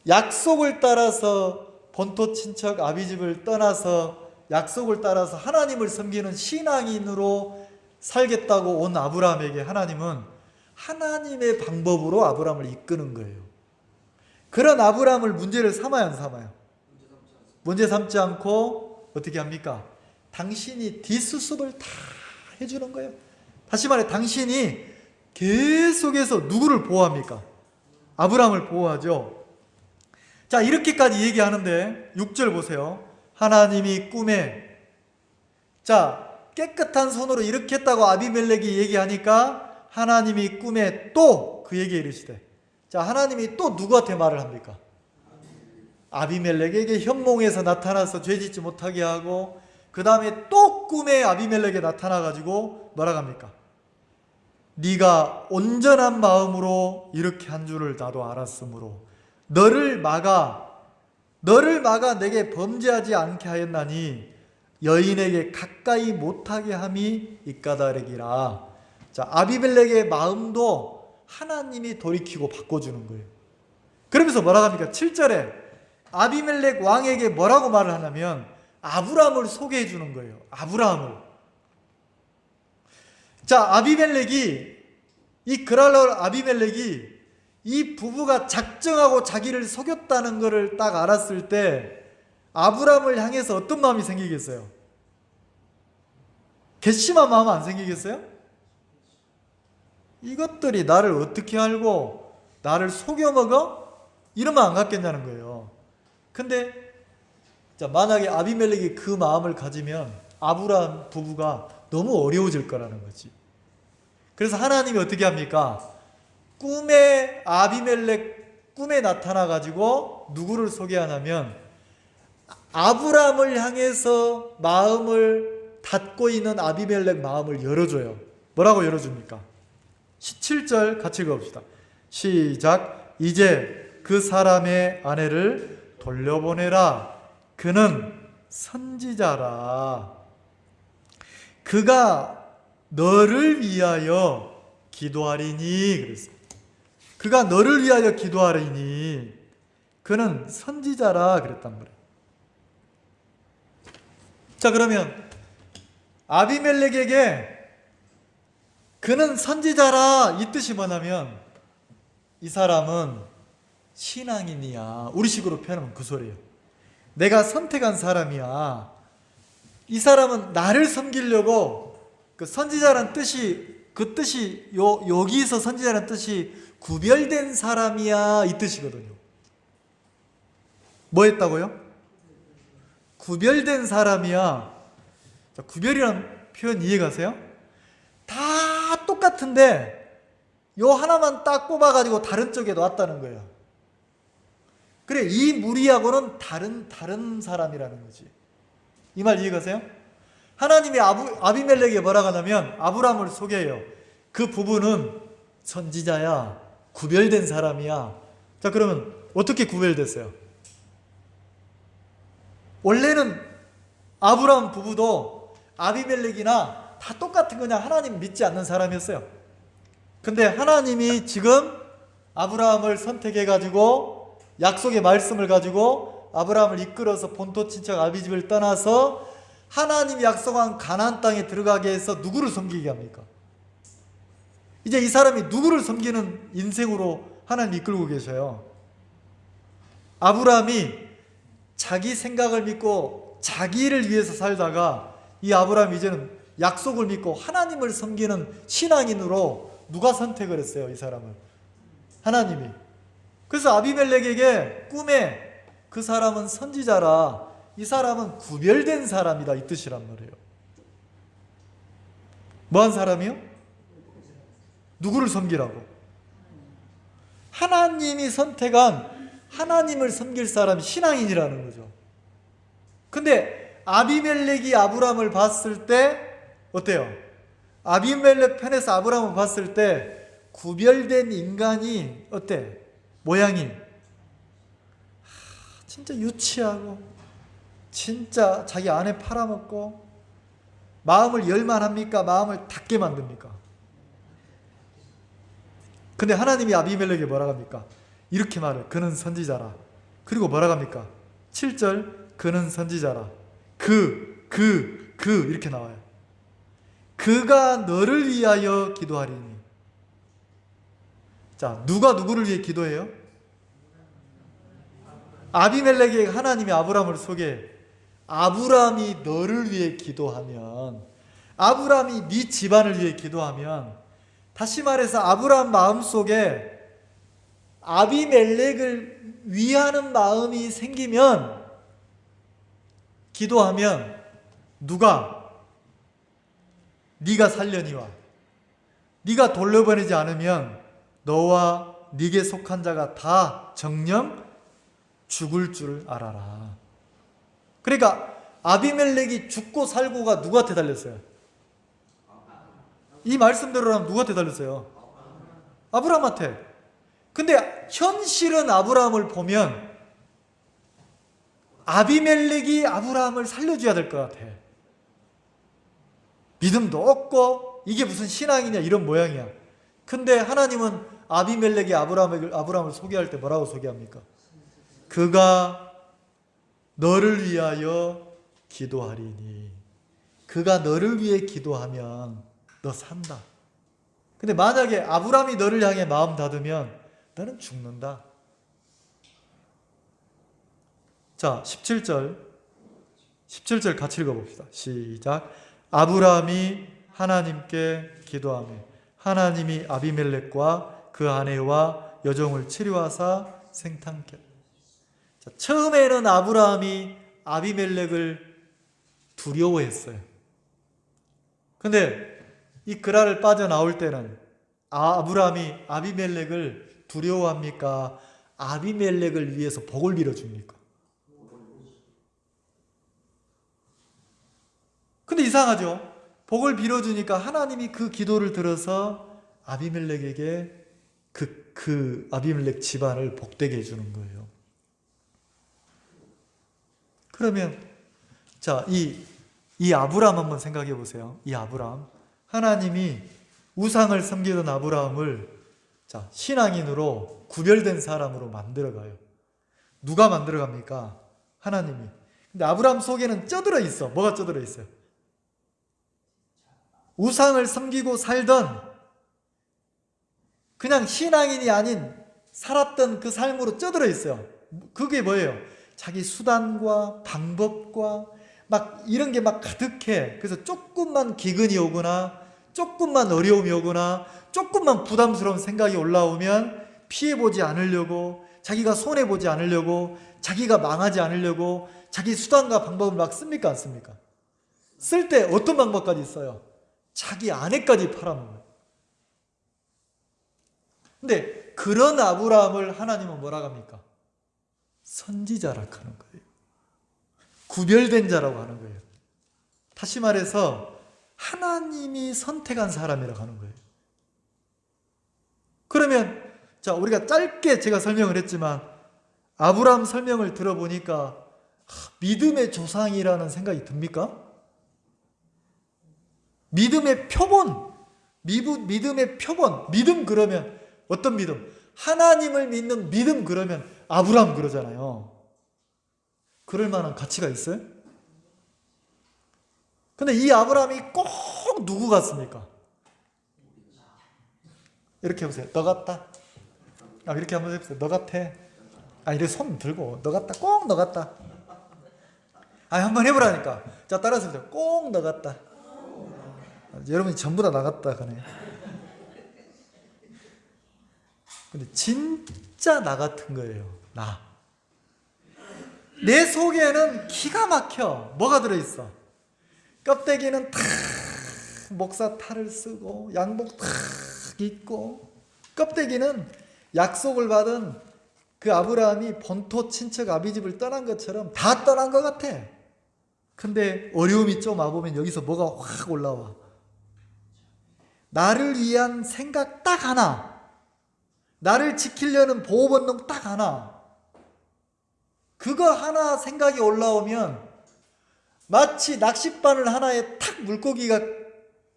S1: 약속을 따라서 본토 친척 아비집을 떠나서 약속을 따라서 하나님을 섬기는 신앙인으로 살겠다고 온 아브라함에게 하나님은 하나님의 방법으로 아브라함을 이끄는 거예요. 그런 아브라함을 문제를 삼아야 안 삼아요? 문제 삼지 않고 어떻게 합니까? 당신이 뒷수습을 다 해주는 거예요. 다시 말해 당신이 계속해서 누구를 보호합니까? 아브라함을 보호하죠. 자, 이렇게까지 얘기하는데 6절 보세요. 하나님이 꿈에, 자, 깨끗한 손으로 이렇게 했다고 아비멜렉이 얘기하니까 하나님이 꿈에 또 그에게 이르시되, 자, 하나님이 또 누구한테 말을 합니까? 아비멜렉에게 현몽에서 나타나서 죄짓지 못하게 하고, 그 다음에 또 꿈에 아비멜렉에 나타나가지고 뭐라고 합니까? 네가 온전한 마음으로 이렇게 한 줄을 나도 알았으므로 너를 막아 내게 범죄하지 않게 하였나니 여인에게 가까이 못하게 함이 이까다르기라. 자, 아비멜렉의 마음도 하나님이 돌이키고 바꿔주는 거예요. 그러면서 뭐라고 합니까? 7절에 아비멜렉 왕에게 뭐라고 말을 하냐면 아브라함을 소개해 주는 거예요. 아브라함을. 자, 이 그랄 아비멜렉이 이 부부가 작정하고 자기를 속였다는 것을 딱 알았을 때 아브라함을 향해서 어떤 마음이 생기겠어요? 괘씸한 마음 안 생기겠어요? 이것들이 나를 어떻게 알고 나를 속여먹어? 이러면 안 갖겠냐는 거예요. 근데 자, 만약에 아비멜렉이 그 마음을 가지면 아브라함 부부가 너무 어려워질 거라는 거지. 그래서 하나님이 어떻게 합니까? 아비멜렉 꿈에 나타나 가지고 누구를 소개하냐면 아브라함을 향해서 마음을 닫고 있는 아비멜렉 마음을 열어줘요. 뭐라고 열어줍니까? 17절 같이 읽어봅시다. 시작. 이제 그 사람의 아내를 돌려보내라. 그는 선지자라. 그가 너를 위하여 기도하리니. 그랬어요. 그가 너를 위하여 기도하리니 그는 선지자라 그랬단 말이에요. 자, 그러면 아비멜렉에게 그는 선지자라 이 뜻이 뭐냐면 이 사람은 신앙인이야. 우리식으로 표현하면 그 소리예요. 내가 선택한 사람이야. 이 사람은 나를 섬기려고 그 선지자란 뜻이 그 뜻이 여기서 선지자란 뜻이 구별된 사람이야 이 뜻이거든요. 뭐 했다고요? 구별된 사람이야. 자, 구별이라는 표현 이해가세요? 다 똑같은데 요 하나만 딱 뽑아가지고 다른 쪽에 놨다는 거예요. 그래, 이 무리하고는 다른 사람이라는 거지. 이 말 이해가세요? 하나님이 아비멜렉에게 뭐라고 하냐면 아브라함을 소개해요. 그 부부는 선지자야. 구별된 사람이야. 자, 그러면 어떻게 구별됐어요? 원래는 아브라함 부부도 아비멜렉이나 다 똑같은 그냥 하나님 믿지 않는 사람이었어요. 근데 하나님이 지금 아브라함을 선택해가지고 약속의 말씀을 가지고 아브라함을 이끌어서 본토 친척 아비집을 떠나서 하나님이 약속한 가나안 땅에 들어가게 해서 누구를 섬기게 합니까? 이제 이 사람이 누구를 섬기는 인생으로 하나님 이끌고 계셔요. 아브라함이 자기 생각을 믿고 자기를 위해서 살다가 이 아브라함이 이제는 약속을 믿고 하나님을 섬기는 신앙인으로 누가 선택을 했어요? 이 사람을. 하나님이. 그래서 아비멜렉에게 꿈에 그 사람은 선지자라, 이 사람은 구별된 사람이다 이 뜻이란 말이에요. 뭐한 사람이요? 누구를 섬기라고? 하나님이 선택한 하나님을 섬길 사람이 신앙인이라는 거죠. 근데 아비멜렉이 아브라함을 봤을 때 어때요? 아비멜렉 편에서 아브라함을 봤을 때 구별된 인간이 어때? 모양이 진짜 유치하고 진짜 자기 아내 팔아먹고 마음을 열만 합니까? 마음을 닫게 만듭니까? 근데 하나님이 아비멜렉에게 뭐라고 합니까? 이렇게 말을, 그는 선지자라. 그리고 뭐라고 합니까? 7절, 그는 선지자라. 이렇게 나와요. 그가 너를 위하여 기도하리니. 자, 누가 누구를 위해 기도해요? 아비멜렉에게 하나님이 아브라함을 소개해. 아브라함이 너를 위해 기도하면, 아브라함이 네 집안을 위해 기도하면, 다시 말해서 아브라함 마음속에 아비멜렉을 위하는 마음이 생기면 기도하면 누가 네가 살려니와 네가 돌려보내지 않으면 너와 네게 속한 자가 다 정령 죽을 줄 알아라. 그러니까 아비멜렉이 죽고 살고가 누구한테 달렸어요? 이 말씀대로라면 누구한테 달렸어요? 아브라함한테. 근데 현실은 아브라함을 보면 아비멜렉이 아브라함을 살려줘야 될 것 같아. 믿음도 없고 이게 무슨 신앙이냐 이런 모양이야. 근데 하나님은 아비멜렉이 아브라함을 소개할 때 뭐라고 소개합니까? 그가 너를 위하여 기도하리니. 그가 너를 위해 기도하면 너 산다. 근데 만약에 아브라함이 너를 향해 마음 닫으면 너는 죽는다. 자, 17절 같이 읽어봅시다. 시작. 아브라함이 하나님께 기도하며 하나님이 아비멜렉과 그 아내와 여종을 치료하사 생탕케. 자, 처음에는 아브라함이 아비멜렉을 두려워했어요. 근데 이 그랄을 빠져나올 때는 아브라함이 아비멜렉을 두려워합니까? 아비멜렉을 위해서 복을 빌어줍니까? 근데 이상하죠? 복을 빌어주니까 하나님이 그 기도를 들어서 아비멜렉에게 그 아비멜렉 집안을 복되게 해주는 거예요. 그러면 자, 이 아브라함 한번 생각해 보세요. 이 아브라함. 하나님이 우상을 섬기던 아브라함을 자, 신앙인으로 구별된 사람으로 만들어가요. 누가 만들어갑니까? 하나님이. 근데 아브라함 속에는 쪄들어 있어. 뭐가 쪄들어 있어요? 우상을 섬기고 살던 그냥 신앙인이 아닌 살았던 그 삶으로 쪄들어 있어요. 그게 뭐예요? 자기 수단과 방법과 막 이런 게 막 가득해. 그래서 조금만 기근이 오거나 조금만 어려움이 오거나 조금만 부담스러운 생각이 올라오면 피해보지 않으려고, 자기가 손해보지 않으려고, 자기가 망하지 않으려고 자기 수단과 방법을 막 씁니까? 안 씁니까? 쓸 때 어떤 방법까지 써요? 자기 아내까지 팔아먹어요. 근데 그런 아브라함을 하나님은 뭐라고 합니까? 선지자라고 하는 거예요. 구별된 자라고 하는 거예요. 다시 말해서 하나님이 선택한 사람이라고 하는 거예요. 그러면 자, 우리가 짧게 제가 설명을 했지만 아브라함 설명을 들어보니까 믿음의 조상이라는 생각이 듭니까? 믿음의 표본, 믿음의 표본, 믿음 그러면 어떤 믿음? 하나님을 믿는 믿음 그러면 아브라함 그러잖아요. 그럴 만한 가치가 있어요? 근데 이 아브라함이 꼭 누구 같습니까? 이렇게 해보세요. 너 같다. 이렇게 한번 해보세요. 너 같아. 이렇게 손 들고 너 같다. 꼭 너 같다. 한번 해보라니까. 자, 따라서 해보세요. 꼭 너 같다. 여러분이 전부 다 나갔다 가네. 근데 진짜 나 같은 거예요. 나. 내 속에는 기가 막혀. 뭐가 들어있어? 껍데기는 탁 목사 탈을 쓰고 양복 탁 입고, 껍데기는 약속을 받은 그 아브라함이 본토 친척 아비집을 떠난 것처럼 다 떠난 것 같아. 근데 어려움이 좀 와보면 여기서 뭐가 확 올라와. 나를 위한 생각 딱 하나, 나를 지키려는 보호 본능 딱 하나, 그거 하나 생각이 올라오면 마치 낚싯바늘 하나에 탁 물고기가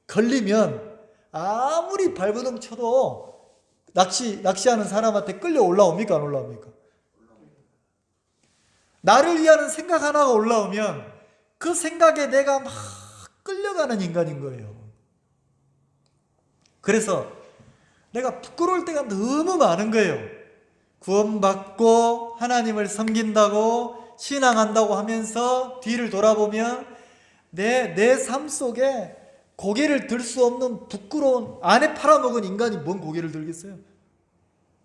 S1: 걸리면 아무리 발버둥 쳐도 낚시하는 사람한테 끌려 올라옵니까? 안 올라옵니까? 나를 위하는 생각 하나가 올라오면 그 생각에 내가 막 끌려가는 인간인 거예요. 그래서 내가 부끄러울 때가 너무 많은 거예요. 구원받고 하나님을 섬긴다고 신앙한다고 하면서 뒤를 돌아보면 내 삶 속에 고개를 들 수 없는 부끄러운, 안에 팔아먹은 인간이 뭔 고개를 들겠어요?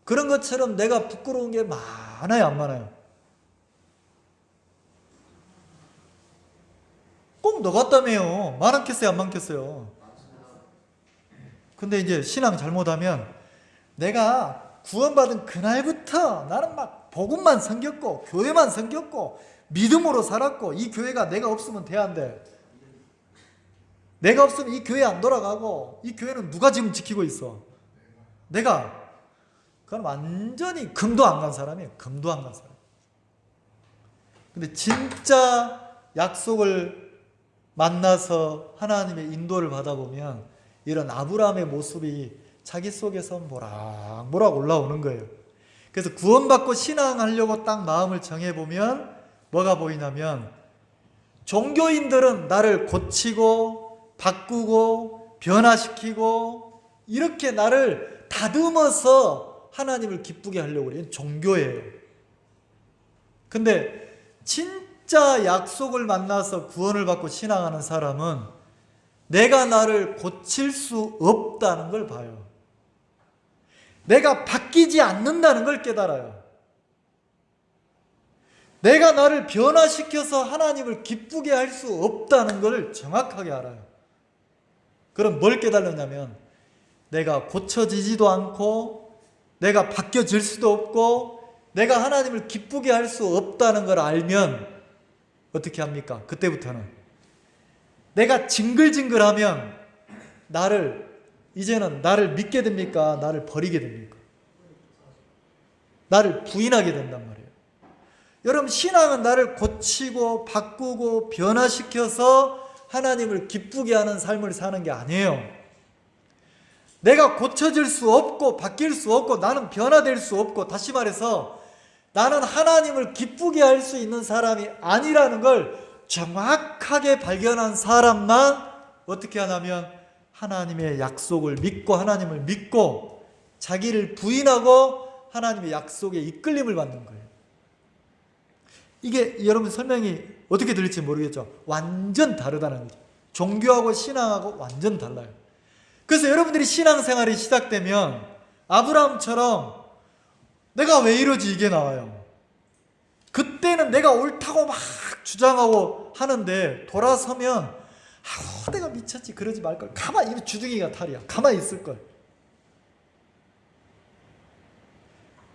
S1: 그런 것처럼 내가 부끄러운 게 많아요, 안 많아요? 꼭 너 같다며요. 많았겠어요, 안 많겠어요? 근데 이제 신앙 잘못하면 내가 구원받은 그날부터 나는 막 복음만 섬겼고 교회만 섬겼고 믿음으로 살았고 이 교회가 내가 없으면 돼 안 돼? 내가 없으면 이 교회 안 돌아가고 이 교회는 누가 지금 지키고 있어? 내가. 그건 완전히 금도 안 간 사람이에요. 금도 안 간 사람. 근데 진짜 약속을 만나서 하나님의 인도를 받아보면 이런 아브라함의 모습이 자기 속에서 모락모락 올라오는 거예요. 그래서 구원받고 신앙하려고 딱 마음을 정해보면 뭐가 보이냐면 종교인들은 나를 고치고 바꾸고 변화시키고 이렇게 나를 다듬어서 하나님을 기쁘게 하려고 그래요. 종교예요. 근데 진짜 약속을 만나서 구원을 받고 신앙하는 사람은 내가 나를 고칠 수 없다는 걸 봐요. 내가 바뀌지 않는다는 걸 깨달아요. 내가 나를 변화시켜서 하나님을 기쁘게 할 수 없다는 걸 정확하게 알아요. 그럼 뭘 깨달았냐면 내가 고쳐지지도 않고 내가 바뀌어질 수도 없고 내가 하나님을 기쁘게 할 수 없다는 걸 알면 어떻게 합니까? 그때부터는 내가 징글징글하면 이제는 나를 믿게 됩니까? 나를 버리게 됩니까? 나를 부인하게 된단 말이에요. 여러분, 신앙은 나를 고치고 바꾸고 변화시켜서 하나님을 기쁘게 하는 삶을 사는 게 아니에요. 내가 고쳐질 수 없고 바뀔 수 없고 나는 변화될 수 없고, 다시 말해서 나는 하나님을 기쁘게 할 수 있는 사람이 아니라는 걸 정확하게 발견한 사람만 어떻게 하냐면 하나님의 약속을 믿고 하나님을 믿고 자기를 부인하고 하나님의 약속에 이끌림을 받는 거예요. 이게 여러분 설명이 어떻게 들릴지 모르겠죠. 완전 다르다는 거죠. 종교하고 신앙하고 완전 달라요. 그래서 여러분들이 신앙생활이 시작되면 아브라함처럼 내가 왜 이러지 이게 나와요. 그때는 내가 옳다고 막 주장하고 하는데 돌아서면 내가 미쳤지 그러지 말걸. 가만히 주둥이가 탈이야. 가만히 있을걸.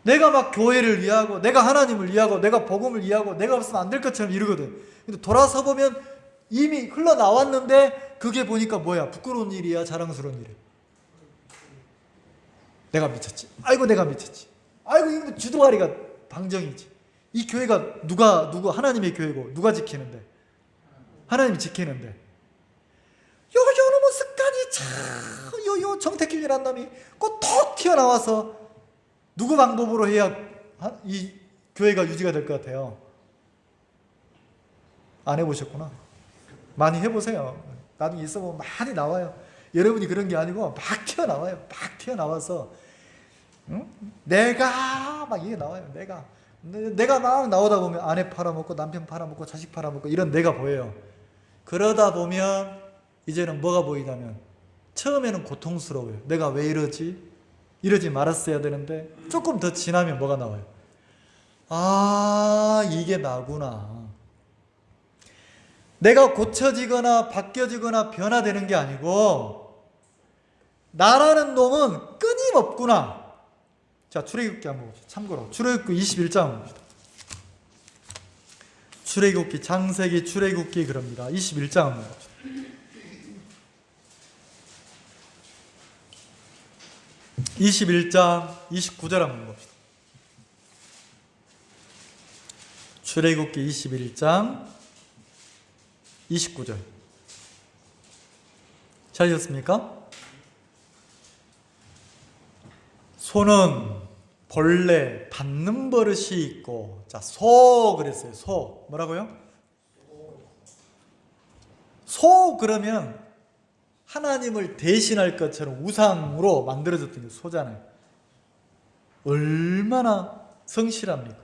S1: 내가 막 교회를 위하고 내가 하나님을 위하고 내가 복음을 위하고 내가 없으면 안 될 것처럼 이러거든. 근데 돌아서 보면 이미 흘러나왔는데 그게 보니까 뭐야? 부끄러운 일이야? 자랑스러운 일이야? 내가 미쳤지. 아이고 내가 미쳤지. 아이고 이거 주둥아리가 방정이지. 이 교회가 누구 하나님의 교회고 누가 지키는데? 하나님이 지키는데. 요놈의 습관이 참 요 정태균이란 놈이 꼭 톡 튀어나와서 누구 방법으로 해야 이 교회가 유지가 될 것 같아요? 안 해보셨구나. 많이 해보세요. 나중에 있어보면 많이 나와요. 여러분이 그런 게 아니고 막 튀어나와요. 막 튀어나와서 내가 막 이게 나와요. 내가 막 나오다 보면 아내 팔아먹고 남편 팔아먹고 자식 팔아먹고 이런 내가 보여요. 그러다 보면 이제는 뭐가 보이냐면 처음에는 고통스러워요. 내가 왜 이러지? 이러지 말았어야 되는데 조금 더 지나면 뭐가 나와요? 아, 이게 나구나. 내가 고쳐지거나 바뀌어지거나 변화되는 게 아니고 나라는 놈은 끊임없구나. 자, 출애굽기 한번 봅시다. 참고로 출애굽기 21장 봅시다. 출애굽기 창세기 출애굽기 그럽니다. 21장 한번 봅시다. (21장) 29절 한번 봅시다. 출애굽기 21장 29절 찾으셨습니까? 소는 본래 받는 버릇이 있고, 자, 소 그랬어요. 소 뭐라고요? 소 그러면 하나님을 대신할 것처럼 우상으로 만들어졌던 게 소잖아요. 얼마나 성실합니까?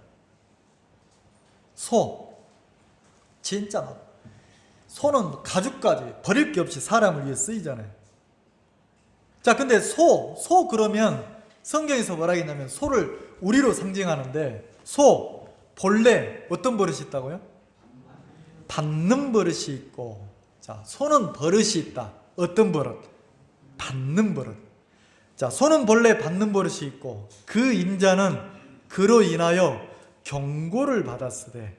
S1: 소 진짜 막 소는 가죽까지 버릴 게 없이 사람을 위해 쓰이잖아요. 자, 근데 소 그러면 성경에서 뭐라 했냐면 소를 우리로 상징하는데 소 본래 어떤 버릇이 있다고요? 받는 버릇이 있고 자, 소는 버릇이 있다. 어떤 버릇? 받는 버릇. 자, 소는 본래 받는 버릇이 있고 그 임자는 그로 인하여 경고를 받았으되.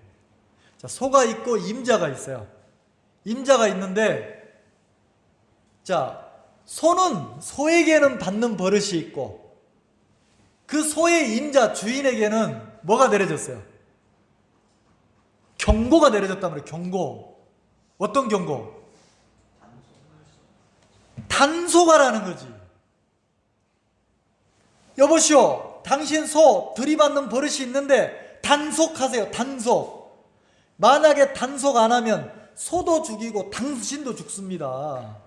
S1: 자, 소가 있고 임자가 있어요. 임자가 있는데, 자, 소에게는 받는 버릇이 있고 그 소의 임자 주인에게는 뭐가 내려졌어요? 경고가 내려졌단 말이에요. 경고. 어떤 경고? 단속하라는 거지. 여보시오, 당신 소 들이받는 버릇이 있는데 단속하세요. 단속. 만약에 단속 안 하면 소도 죽이고 당신도 죽습니다.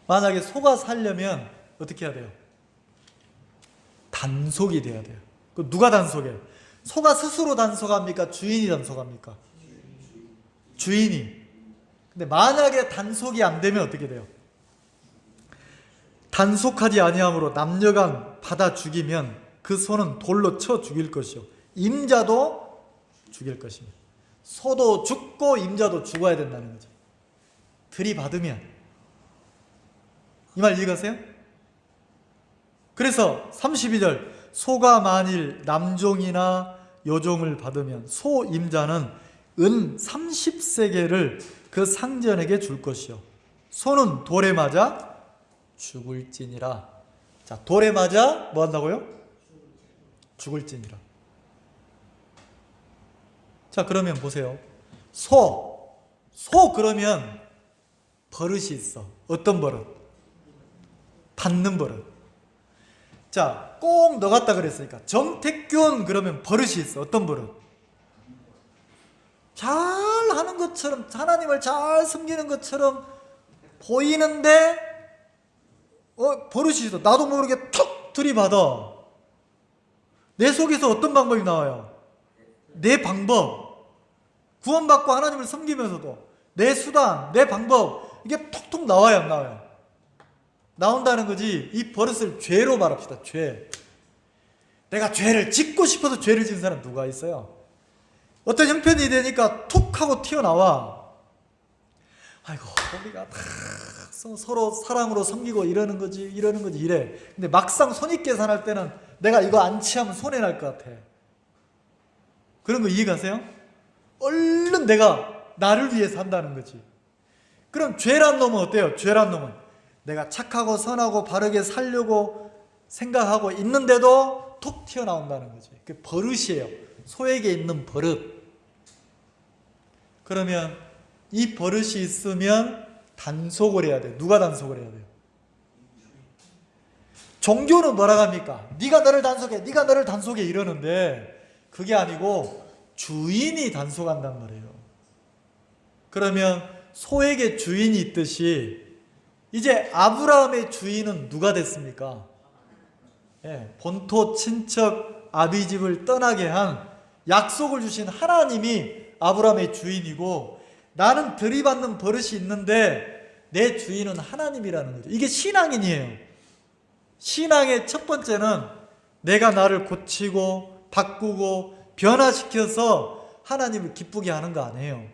S1: 만약에 소가 살려면 어떻게 해야 돼요? 단속이 돼야 돼요. 그 누가 단속해요? 소가 스스로 단속합니까? 주인이 단속합니까? 주인이. 근데 만약에 단속이 안 되면 어떻게 돼요? 단속하지 아니함으로 남녀간 받아 죽이면 그 소는 돌로 쳐 죽일 것이요 임자도 죽일 것입니다. 소도 죽고 임자도 죽어야 된다는 거죠. 들이받으면. 이 말 이해가세요? 그래서 32절 소가 만일 남종이나 여종을 받으면 소 임자는 은 30세겔을 그 상전에게 줄 것이요 소는 돌에 맞아 죽을지니라. 자, 돌에 맞아 뭐 한다고요? 죽을지니라. 자, 그러면 보세요. 소 그러면 버릇이 있어. 어떤 버릇? 받는 버릇. 자, 꼭 너 같다 그랬으니까 정택균 그러면 버릇이 있어. 어떤 버릇? 잘 하는 것처럼, 하나님을 잘 섬기는 것처럼 보이는데 버릇이 있어. 나도 모르게 툭 들이받아. 내 속에서 어떤 방법이 나와요? 내 방법. 구원받고 하나님을 섬기면서도 내 수단, 내 방법, 이게 톡톡 나와요, 안 나와요? 나온다는 거지. 이 버릇을 죄로 말합시다. 죄. 내가 죄를 짓고 싶어서 죄를 지은 사람 누가 있어요? 어떤 형편이 되니까 툭 하고 튀어나와. 아이고, 우리가 다 서로 사랑으로 섬기고 이러는 거지 이래. 근데 막상 손익계산할 때는 내가 이거 안 취하면 손해날 것 같아. 그런 거 이해가세요? 얼른 내가 나를 위해서 한다는 거지. 그럼 죄란 놈은 어때요? 죄란 놈은 내가 착하고 선하고 바르게 살려고 생각하고 있는데도 톡 튀어나온다는 거지. 그게 버릇이에요. 소에게 있는 버릇. 그러면 이 버릇이 있으면 단속을 해야 돼. 누가 단속을 해야 돼요? 종교는 뭐라고 합니까? 네가 너를 단속해, 네가 너를 단속해 이러는데 그게 아니고 주인이 단속한단 말이에요. 그러면 소에게 주인이 있듯이 이제 아브라함의 주인은 누가 됐습니까? 본토 친척 아비집을 떠나게 한 약속을 주신 하나님이 아브라함의 주인이고 나는 들이받는 버릇이 있는데 내 주인은 하나님이라는 거죠. 이게 신앙인이에요. 신앙의 첫 번째는 내가 나를 고치고 바꾸고 변화시켜서 하나님을 기쁘게 하는 거 아니에요.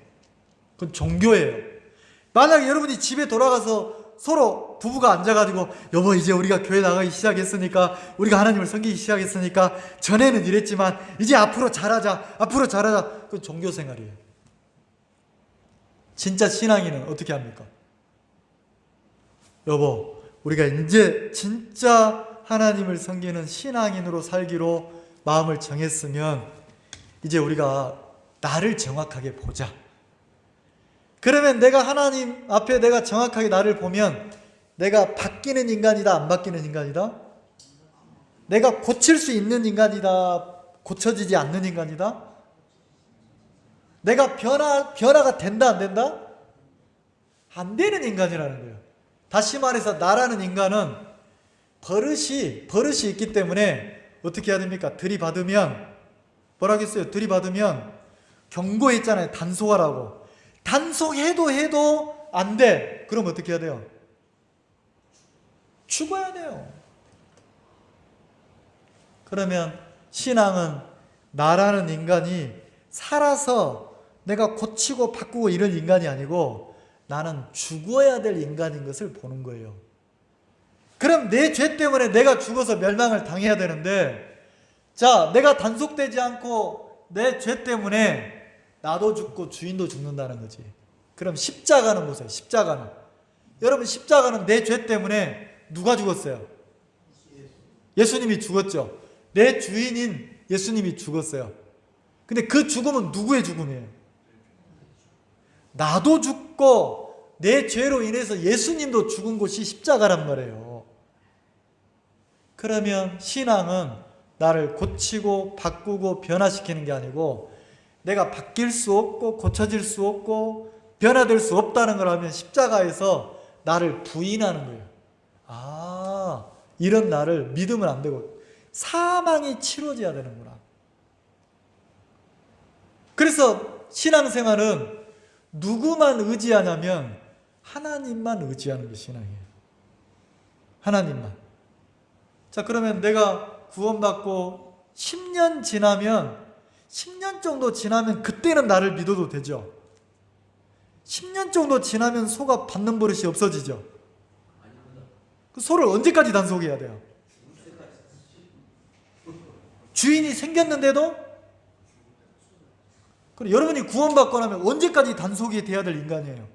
S1: 그건 종교예요. 만약에 여러분이 집에 돌아가서 서로 부부가 앉아가지고 여보 이제 우리가 교회 나가기 시작했으니까 우리가 하나님을 섬기기 시작했으니까 전에는 이랬지만 이제 앞으로 잘하자 그건 종교 생활이에요. 진짜 신앙인은 어떻게 합니까? 여보 우리가 이제 진짜 하나님을 섬기는 신앙인으로 살기로 마음을 정했으면 이제 우리가 나를 정확하게 보자. 그러면 내가 하나님 앞에 내가 정확하게 나를 보면 내가 바뀌는 인간이다, 안 바뀌는 인간이다? 내가 고칠 수 있는 인간이다, 고쳐지지 않는 인간이다? 내가 변화가 된다, 안 된다? 안 되는 인간이라는 거예요. 다시 말해서 나라는 인간은 버릇이 있기 때문에 어떻게 해야 됩니까? 들이받으면 뭐라고 했어요? 들이받으면 경고했잖아요. 단속하라고. 단속해도 안 돼. 그럼 어떻게 해야 돼요? 죽어야 돼요. 그러면 신앙은 나라는 인간이 살아서 내가 고치고 바꾸고 이런 인간이 아니고 나는 죽어야 될 인간인 것을 보는 거예요. 그럼 내 죄 때문에 내가 죽어서 멸망을 당해야 되는데, 자, 내가 단속되지 않고 내 죄 때문에 나도 죽고 주인도 죽는다는 거지. 그럼 십자가는 보세요. 십자가는. 여러분, 십자가는 내 죄 때문에 누가 죽었어요? 예수님이 죽었죠. 내 주인인 예수님이 죽었어요. 근데 그 죽음은 누구의 죽음이에요? 나도 죽고 내 죄로 인해서 예수님도 죽은 곳이 십자가란 말이에요. 그러면 신앙은 나를 고치고 바꾸고 변화시키는 게 아니고, 내가 바뀔 수 없고 고쳐질 수 없고 변화될 수 없다는 걸 알면 십자가에서 나를 부인하는 거예요. 아, 이런 나를 믿으면 안 되고 사망이 치러져야 되는구나. 그래서 신앙생활은 누구만 의지하냐면 하나님만 의지하는 게 신앙이에요. 하나님만. 자, 그러면 내가 구원받고 10년 지나면, 10년 정도 지나면 그때는 나를 믿어도 되죠. 10년 정도 지나면 소가 받는 버릇이 없어지죠. 그 소를 언제까지 단속해야 돼요? 주인이 생겼는데도? 그럼 여러분이 구원받고 나면 언제까지 단속이 돼야 될 인간이에요?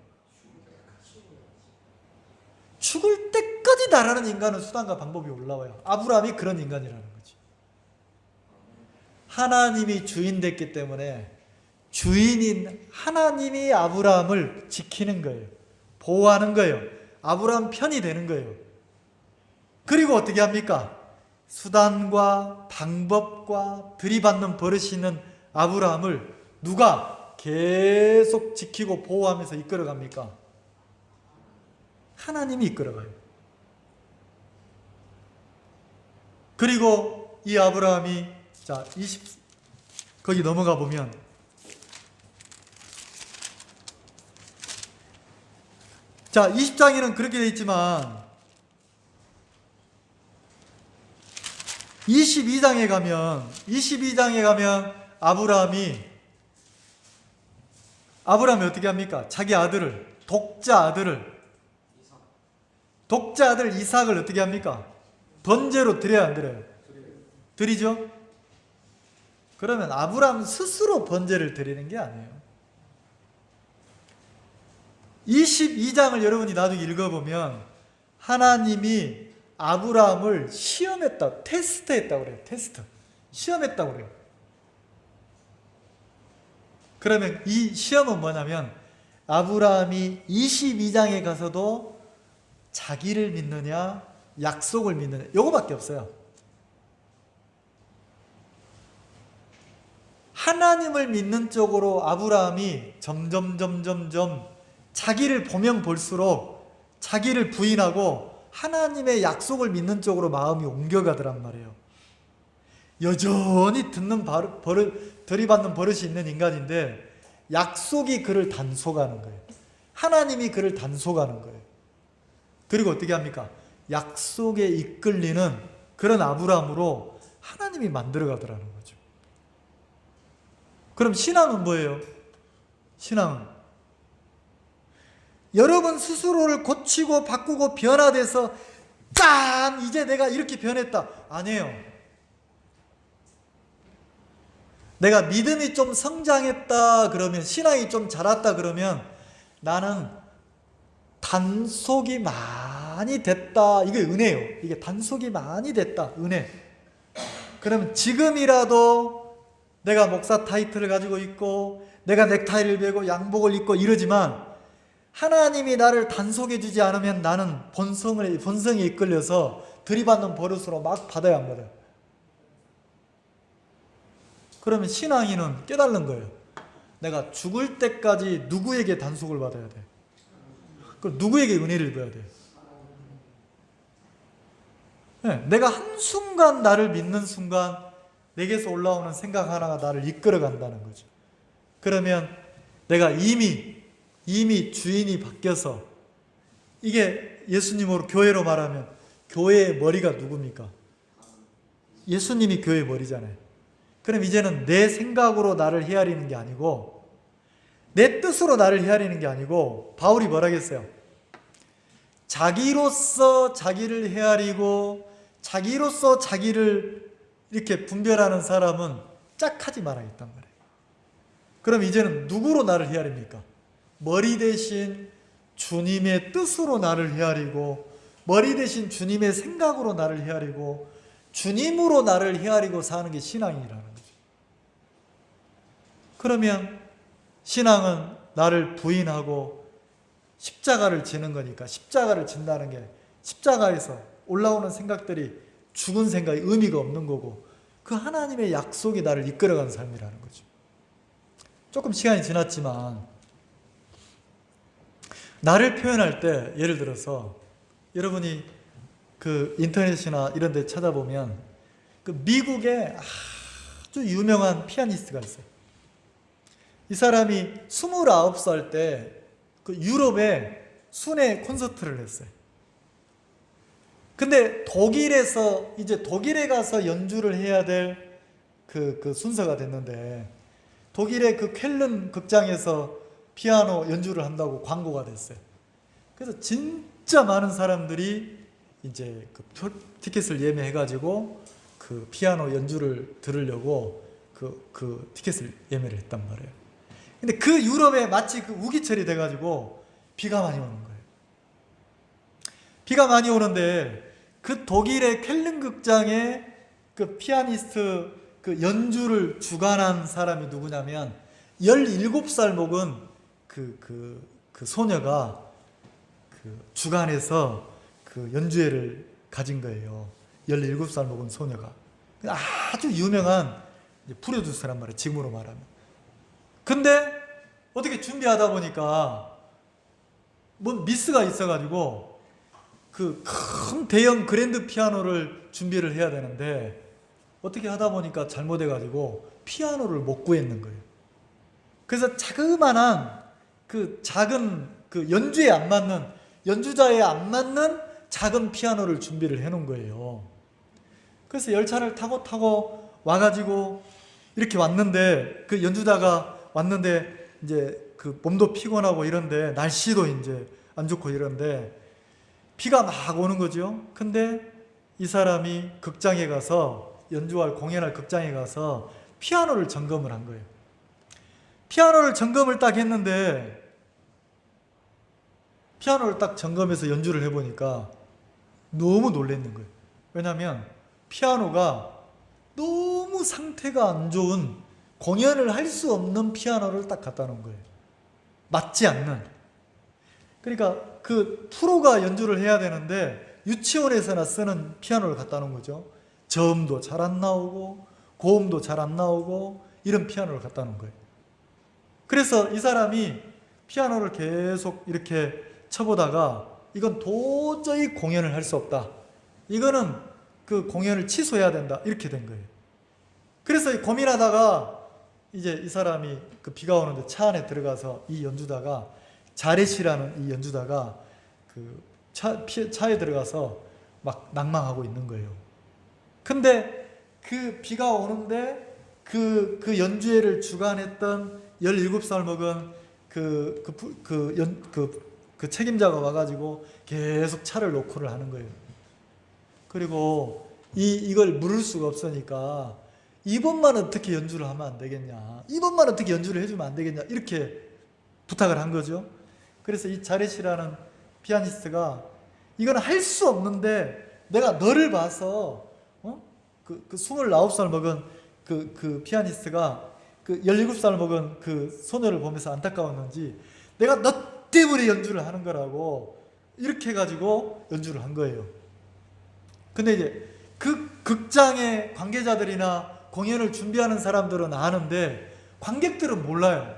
S1: 죽을 때까지 나라는 인간은 수단과 방법이 올라와요. 아브라함이 그런 인간이라는 거지. 하나님이 주인 됐기 때문에 주인인 하나님이 아브라함을 지키는 거예요. 보호하는 거예요. 아브라함 편이 되는 거예요. 그리고 어떻게 합니까? 수단과 방법과 들이받는 버릇이 있는 아브라함을 누가 계속 지키고 보호하면서 이끌어갑니까? 하나님이 이끌어가요. 그리고 이 아브라함이, 자, 거기 넘어가 보면 자, 20장에는 그렇게 되어 있지만 22장에 가면 아브라함이 어떻게 합니까? 자기 아들을, 독자 아들 이삭을 어떻게 합니까? 번제로 드려야 안 드려요? 드리죠? 그러면 아브라함 스스로 번제를 드리는 게 아니에요. 22장을 여러분이 나중에 읽어보면 하나님이 아브라함을 시험했다, 테스트했다고 그래요. 시험했다고 그래요. 그러면 이 시험은 뭐냐면 아브라함이 22장에 가서도 자기를 믿느냐 약속을 믿느냐, 이거밖에 없어요. 하나님을 믿는 쪽으로 아브라함이 점점 자기를 보면 볼수록 자기를 부인하고 하나님의 약속을 믿는 쪽으로 마음이 옮겨가더란 말이에요. 여전히 들이받는 버릇이 있는 인간인데 약속이 그를 단속하는 거예요. 하나님이 그를 단속하는 거예요. 그리고 어떻게 합니까? 약속에 이끌리는 그런 아브라함으로 하나님이 만들어가더라는 거죠. 그럼 신앙은 뭐예요? 신앙은 여러분 스스로를 고치고 바꾸고 변화돼서 짠! 이제 내가 이렇게 변했다. 아니에요. 내가 믿음이 좀 성장했다 그러면, 신앙이 좀 자랐다 그러면 나는 단속이 많이 됐다. 이게 은혜예요. 이게 단속이 많이 됐다. 은혜. 그러면 지금이라도 내가 목사 타이틀을 가지고 있고 내가 넥타이를 메고 양복을 입고 이러지만 하나님이 나를 단속해 주지 않으면 나는 본성에 이끌려서 들이받는 버릇으로 막 받아야 안 받아요. 그러면 신앙인은 깨달는 거예요. 내가 죽을 때까지 누구에게 단속을 받아야 돼? 그럼 누구에게 은혜를 입어야 돼? 네, 내가 한순간 나를 믿는 순간 내게서 올라오는 생각 하나가 나를 이끌어 간다는 거죠. 그러면 내가 이미 주인이 바뀌어서, 이게 예수님으로 교회로 말하면 교회의 머리가 누굽니까? 예수님이 교회의 머리잖아요. 그럼 이제는 내 생각으로 나를 헤아리는 게 아니고 내 뜻으로 나를 헤아리는 게 아니고 바울이 뭐라 했어요? 자기로서 자기를 헤아리고 자기로서 자기를 이렇게 분별하는 사람은 짝하지 말아야겠단 말이에요. 그럼 이제는 누구로 나를 헤아립니까? 머리 대신 주님의 뜻으로 나를 헤아리고 머리 대신 주님의 생각으로 나를 헤아리고 주님으로 나를 헤아리고 사는 게 신앙이라는 거죠. 그러면 신앙은 나를 부인하고 십자가를 지는 거니까 십자가를 진다는 게 십자가에서 올라오는 생각들이 죽은 생각이 의미가 없는 거고 그 하나님의 약속이 나를 이끌어가는 삶이라는 거죠. 조금 시간이 지났지만 나를 표현할 때 예를 들어서 여러분이 그 인터넷이나 이런 데 찾아보면 그 미국에 아주 유명한 피아니스트가 있어요. 이 사람이 29살 때 그 유럽에 순회 콘서트를 했어요. 근데 독일에서 이제 독일에 가서 연주를 해야 될 그 순서가 됐는데 독일의 그 쾰른 극장에서 피아노 연주를 한다고 광고가 됐어요. 그래서 진짜 많은 사람들이 이제 그 티켓을 예매해가지고 그 피아노 연주를 들으려고 그 티켓을 예매를 했단 말이에요. 근데 그 유럽에 마치 그 우기철이 돼가지고 비가 많이 오는 거예요. 비가 많이 오는데 그 독일의 쾰른 극장에 그 피아니스트 그 연주를 주관한 사람이 누구냐면 17살 먹은 그 소녀가 그 주관해서 그 연주회를 가진 거예요. 17살 먹은 소녀가. 아주 유명한 프로듀서란 말이에요. 지금으로 말하면. 근데 어떻게 준비하다 보니까 뭔 미스가 있어가지고 그 큰 대형 그랜드 피아노를 준비를 해야 되는데 어떻게 하다 보니까 잘못해가지고 피아노를 못 구했는 거예요. 그래서 자그만한 그 작은 그 연주에 안 맞는 연주자에 안 맞는 작은 피아노를 준비를 해놓은 거예요. 그래서 열차를 타고 와가지고 이렇게 왔는데 그 연주자가 왔는데 이제 그 몸도 피곤하고 이런데 날씨도 이제 안 좋고 이런데 비가 막 오는 거죠. 근데 이 사람이 극장에 가서 공연할 극장에 가서 피아노를 점검을 한 거예요. 피아노를 점검을 딱 했는데 피아노를 딱 점검해서 연주를 해보니까 너무 놀랐는 거예요. 왜냐하면 피아노가 너무 상태가 안 좋은 공연을 할 수 없는 피아노를 딱 갖다 놓은 거예요. 맞지 않는. 그러니까 그 프로가 연주를 해야 되는데 유치원에서나 쓰는 피아노를 갖다 놓은 거죠. 저음도 잘 안 나오고 고음도 잘 안 나오고 이런 피아노를 갖다 놓은 거예요. 그래서 이 사람이 피아노를 계속 이렇게 쳐보다가 이건 도저히 공연을 할 수 없다. 이거는 그 공연을 취소해야 된다. 이렇게 된 거예요. 그래서 고민하다가 이제 이 사람이 그 비가 오는데 차 안에 들어가서 이 연주자가 자렛이라는 이 연주자가 그 차에 들어가서 막 낭망하고 있는 거예요. 근데 그 비가 오는데 그 연주회를 주관했던 17살 먹은 그 책임자가 와가지고 계속 차를 노크를 하는 거예요. 그리고 이걸 물을 수가 없으니까 이번만 어떻게 연주를 하면 안 되겠냐, 이번만 어떻게 연주를 해주면 안 되겠냐, 이렇게 부탁을 한 거죠. 그래서 이 자렛이라는 피아니스트가 이건 할 수 없는데 내가 너를 봐서 그 29살 먹은 그 피아니스트가 그 17살 먹은 그 소녀를 보면서 안타까웠는지 내가 너 때문에 연주를 하는 거라고 이렇게 해가지고 연주를 한 거예요. 근데 이제 그 극장의 관계자들이나 공연을 준비하는 사람들은 아는데 관객들은 몰라요.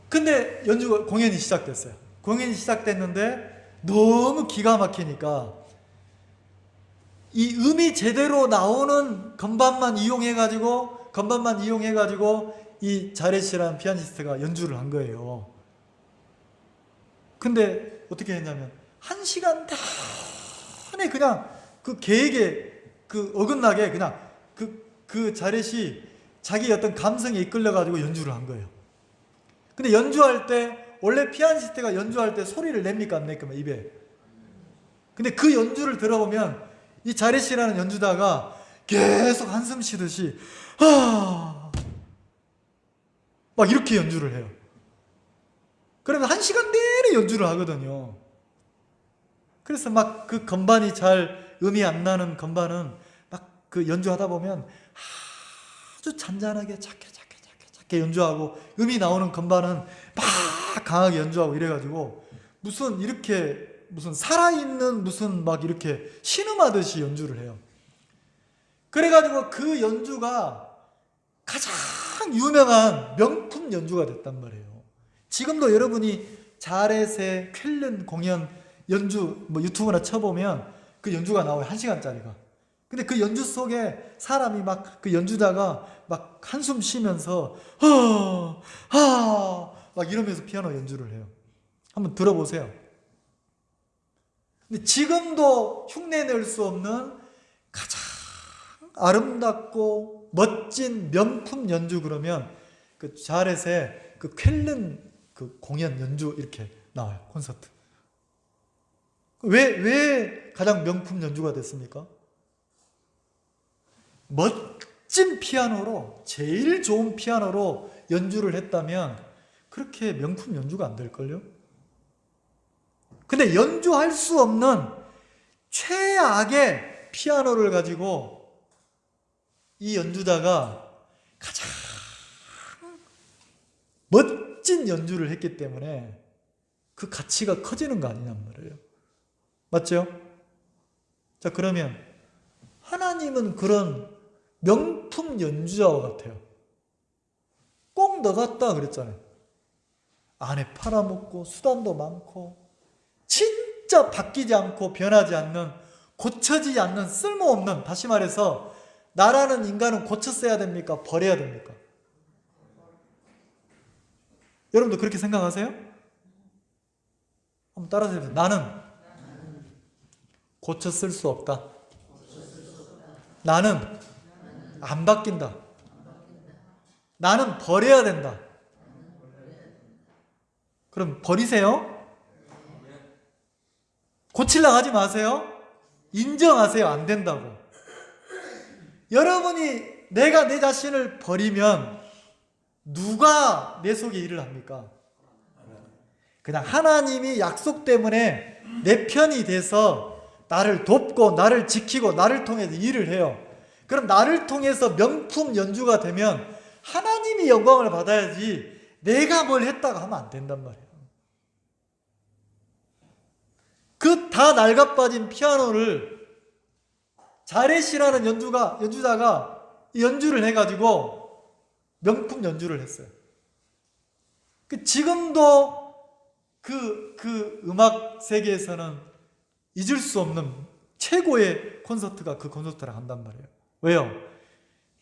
S1: 근데 공연이 시작됐어요. 공연이 시작됐는데 너무 기가 막히니까 이 음이 제대로 나오는 건반만 이용해가지고 이 자렛이라는 피아니스트가 연주를 한 거예요. 근데 어떻게 했냐면 1시간 내내 그냥 그 계획에 그 어긋나게 그냥 그 자렛이 자기 어떤 감성에 이끌려가지고 연주를 한 거예요. 근데 연주할 때 원래 피아니스트가 연주할 때 소리를 냅니까 안 냅니까 입에? 근데 그 연주를 들어보면 이 자레시라는 연주자가 계속 한숨 쉬듯이 막 이렇게 연주를 해요. 그러면 1시간 내내 연주를 하거든요. 그래서 막 그 건반이 잘 음이 안 나는 건반은 막 그 연주하다 보면 아주 잔잔하게 작게 연주하고, 음이 나오는 건반은 막 강하게 연주하고 이래가지고 무슨 살아있는 무슨 막 이렇게 신음하듯이 연주를 해요. 그래가지고 그 연주가 가장 유명한 명품 연주가 됐단 말이에요. 지금도 여러분이 자렛의 쾰른 공연 연주 뭐 유튜브나 쳐보면 그 연주가 나와요. 1시간짜리가. 근데 그 연주 속에 사람이 막 그 연주자가 막 한숨 쉬면서 막 이러면서 피아노 연주를 해요. 한번 들어보세요. 근데 지금도 흉내낼 수 없는 가장 아름답고 멋진 명품 연주 그러면 그 자렛의 그 쾰른 그 공연 연주 이렇게 나와요. 콘서트. 왜 가장 명품 연주가 됐습니까? 멋진 피아노로, 제일 좋은 피아노로 연주를 했다면 그렇게 명품 연주가 안 될걸요? 근데 연주할 수 없는 최악의 피아노를 가지고 이 연주자가 가장 멋진 연주를 했기 때문에 그 가치가 커지는 거 아니냔 말이에요. 맞죠? 자, 그러면 하나님은 그런 명품 연주자와 같아요. 꼭 너 같다 그랬잖아요. 안에 팔아먹고 수단도 많고 진짜 바뀌지 않고 변하지 않는, 고쳐지지 않는 쓸모없는, 다시 말해서 나라는 인간은 고쳤어야 됩니까? 버려야 됩니까? 여러분도 그렇게 생각하세요? 한번 따라서 해보세요. 나는 고쳐 쓸 수 없다. 나는 안 바뀐다. 나는 버려야 된다. 그럼 버리세요. 고치려고 하지 마세요. 인정하세요. 안 된다고. 여러분이 내가 내 자신을 버리면 누가 내 속에 일을 합니까? 그냥 하나님이 약속 때문에 내 편이 돼서 나를 돕고 나를 지키고 나를 통해서 일을 해요. 그럼 나를 통해서 명품 연주가 되면 하나님이 영광을 받아야지 내가 뭘 했다가 하면 안 된단 말이에요. 그 다 낡아빠진 피아노를 자렛이라는 연주자가 연주를 해가지고 명품 연주를 했어요. 지금도 그 음악 세계에서는 잊을 수 없는 최고의 콘서트가 그 콘서트를 한단 말이에요. 왜요?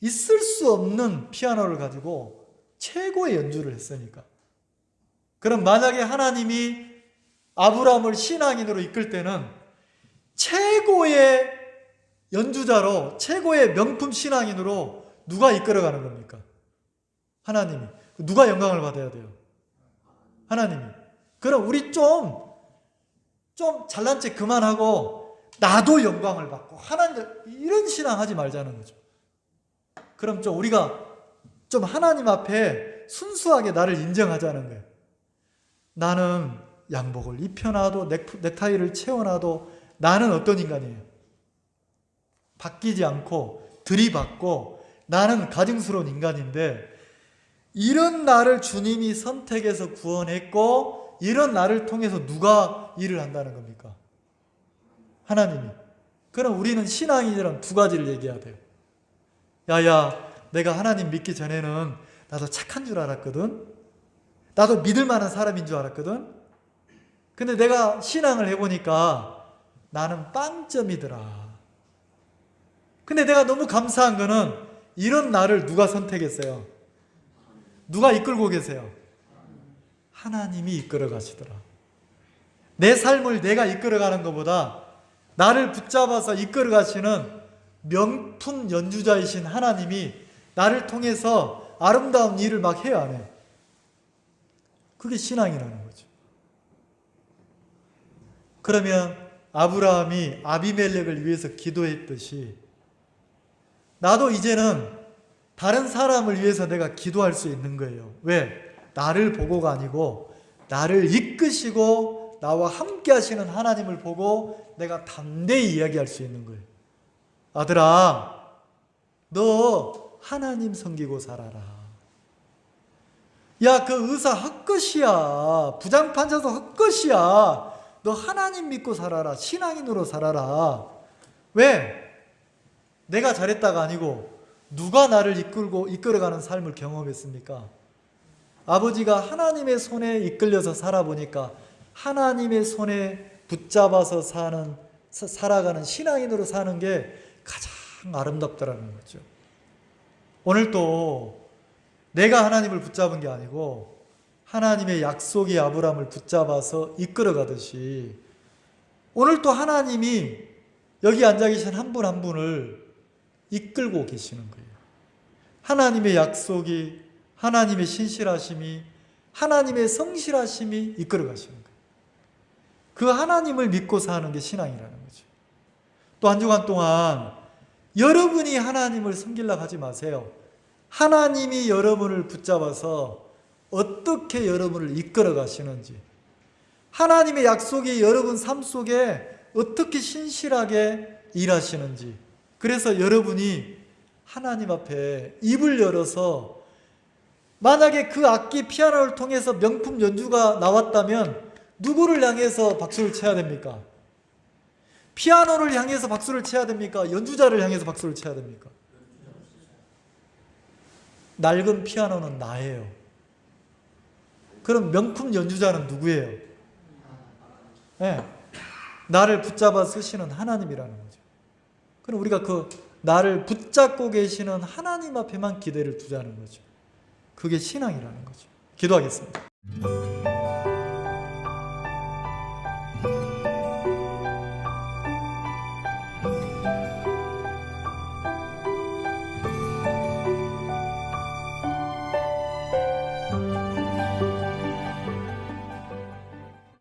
S1: 있을 수 없는 피아노를 가지고 최고의 연주를 했으니까. 그럼 만약에 하나님이 아브라함을 신앙인으로 이끌 때는 최고의 연주자로, 최고의 명품 신앙인으로 누가 이끌어가는 겁니까? 하나님이. 누가 영광을 받아야 돼요? 하나님이. 그럼 우리 좀 잘난 체 그만하고 나도 영광을 받고 하나님, 이런 신앙 하지 말자는 거죠. 그럼 우리가 하나님 앞에 순수하게 나를 인정하자는 거예요. 나는 양복을 입혀놔도 넥타이를 채워놔도 나는 어떤 인간이에요? 바뀌지 않고 들이받고 나는 가증스러운 인간인데, 이런 나를 주님이 선택해서 구원했고 이런 나를 통해서 누가 일을 한다는 겁니까? 하나님이. 그럼 우리는 신앙인이란 두 가지를 얘기해야 돼요. 야야, 내가 하나님 믿기 전에는 나도 착한 줄 알았거든. 나도 믿을 만한 사람인 줄 알았거든. 근데 내가 신앙을 해보니까 나는 빵점이더라. 근데 내가 너무 감사한 거는 이런 나를 누가 선택했어요? 누가 이끌고 계세요? 하나님이 이끌어 가시더라. 내 삶을 내가 이끌어가는 것보다 나를 붙잡아서 이끌어 가시는 명품 연주자이신 하나님이 나를 통해서 아름다운 일을 막 해야 안 해. 그게 신앙이라는 거죠. 그러면 아브라함이 아비멜렉을 위해서 기도했듯이 나도 이제는 다른 사람을 위해서 내가 기도할 수 있는 거예요. 왜? 나를 보고가 아니고 나를 이끄시고 나와 함께 하시는 하나님을 보고 내가 담대히 이야기할 수 있는 거예요. 아들아, 너 하나님 섬기고 살아라. 야, 그 의사 헛것이야. 부장판사도 헛것이야. 너 하나님 믿고 살아라. 신앙인으로 살아라. 왜? 내가 잘했다가 아니고 누가 나를 이끌어가는 삶을 경험했습니까? 아버지가 하나님의 손에 이끌려서 살아보니까 하나님의 손에 붙잡아서 살아가는 신앙인으로 사는 게 가장 아름답다라는 거죠. 오늘 또 내가 하나님을 붙잡은 게 아니고 하나님의 약속이 아브라함을 붙잡아서 이끌어가듯이 오늘 또 하나님이 여기 앉아 계신 한 분 한 분을 이끌고 계시는 거예요. 하나님의 약속이, 하나님의 신실하심이, 하나님의 성실하심이 이끌어 가시는 거예요. 그 하나님을 믿고 사는 게 신앙이라는 거죠. 또 한 주간 동안 여러분이 하나님을 섬기려고 하지 마세요. 하나님이 여러분을 붙잡아서 어떻게 여러분을 이끌어 가시는지, 하나님의 약속이 여러분 삶 속에 어떻게 신실하게 일하시는지, 그래서 여러분이 하나님 앞에 입을 열어서 만약에 그 악기 피아노를 통해서 명품 연주가 나왔다면 누구를 향해서 박수를 쳐야 됩니까? 피아노를 향해서 박수를 쳐야 됩니까? 연주자를 향해서 박수를 쳐야 됩니까? 낡은 피아노는 나예요. 그럼 명품 연주자는 누구예요? 네. 나를 붙잡아 쓰시는 하나님이라는 거죠. 그럼 우리가 그 나를 붙잡고 계시는 하나님 앞에만 기대를 두자는 거죠. 그게 신앙이라는 거죠. 기도하겠습니다.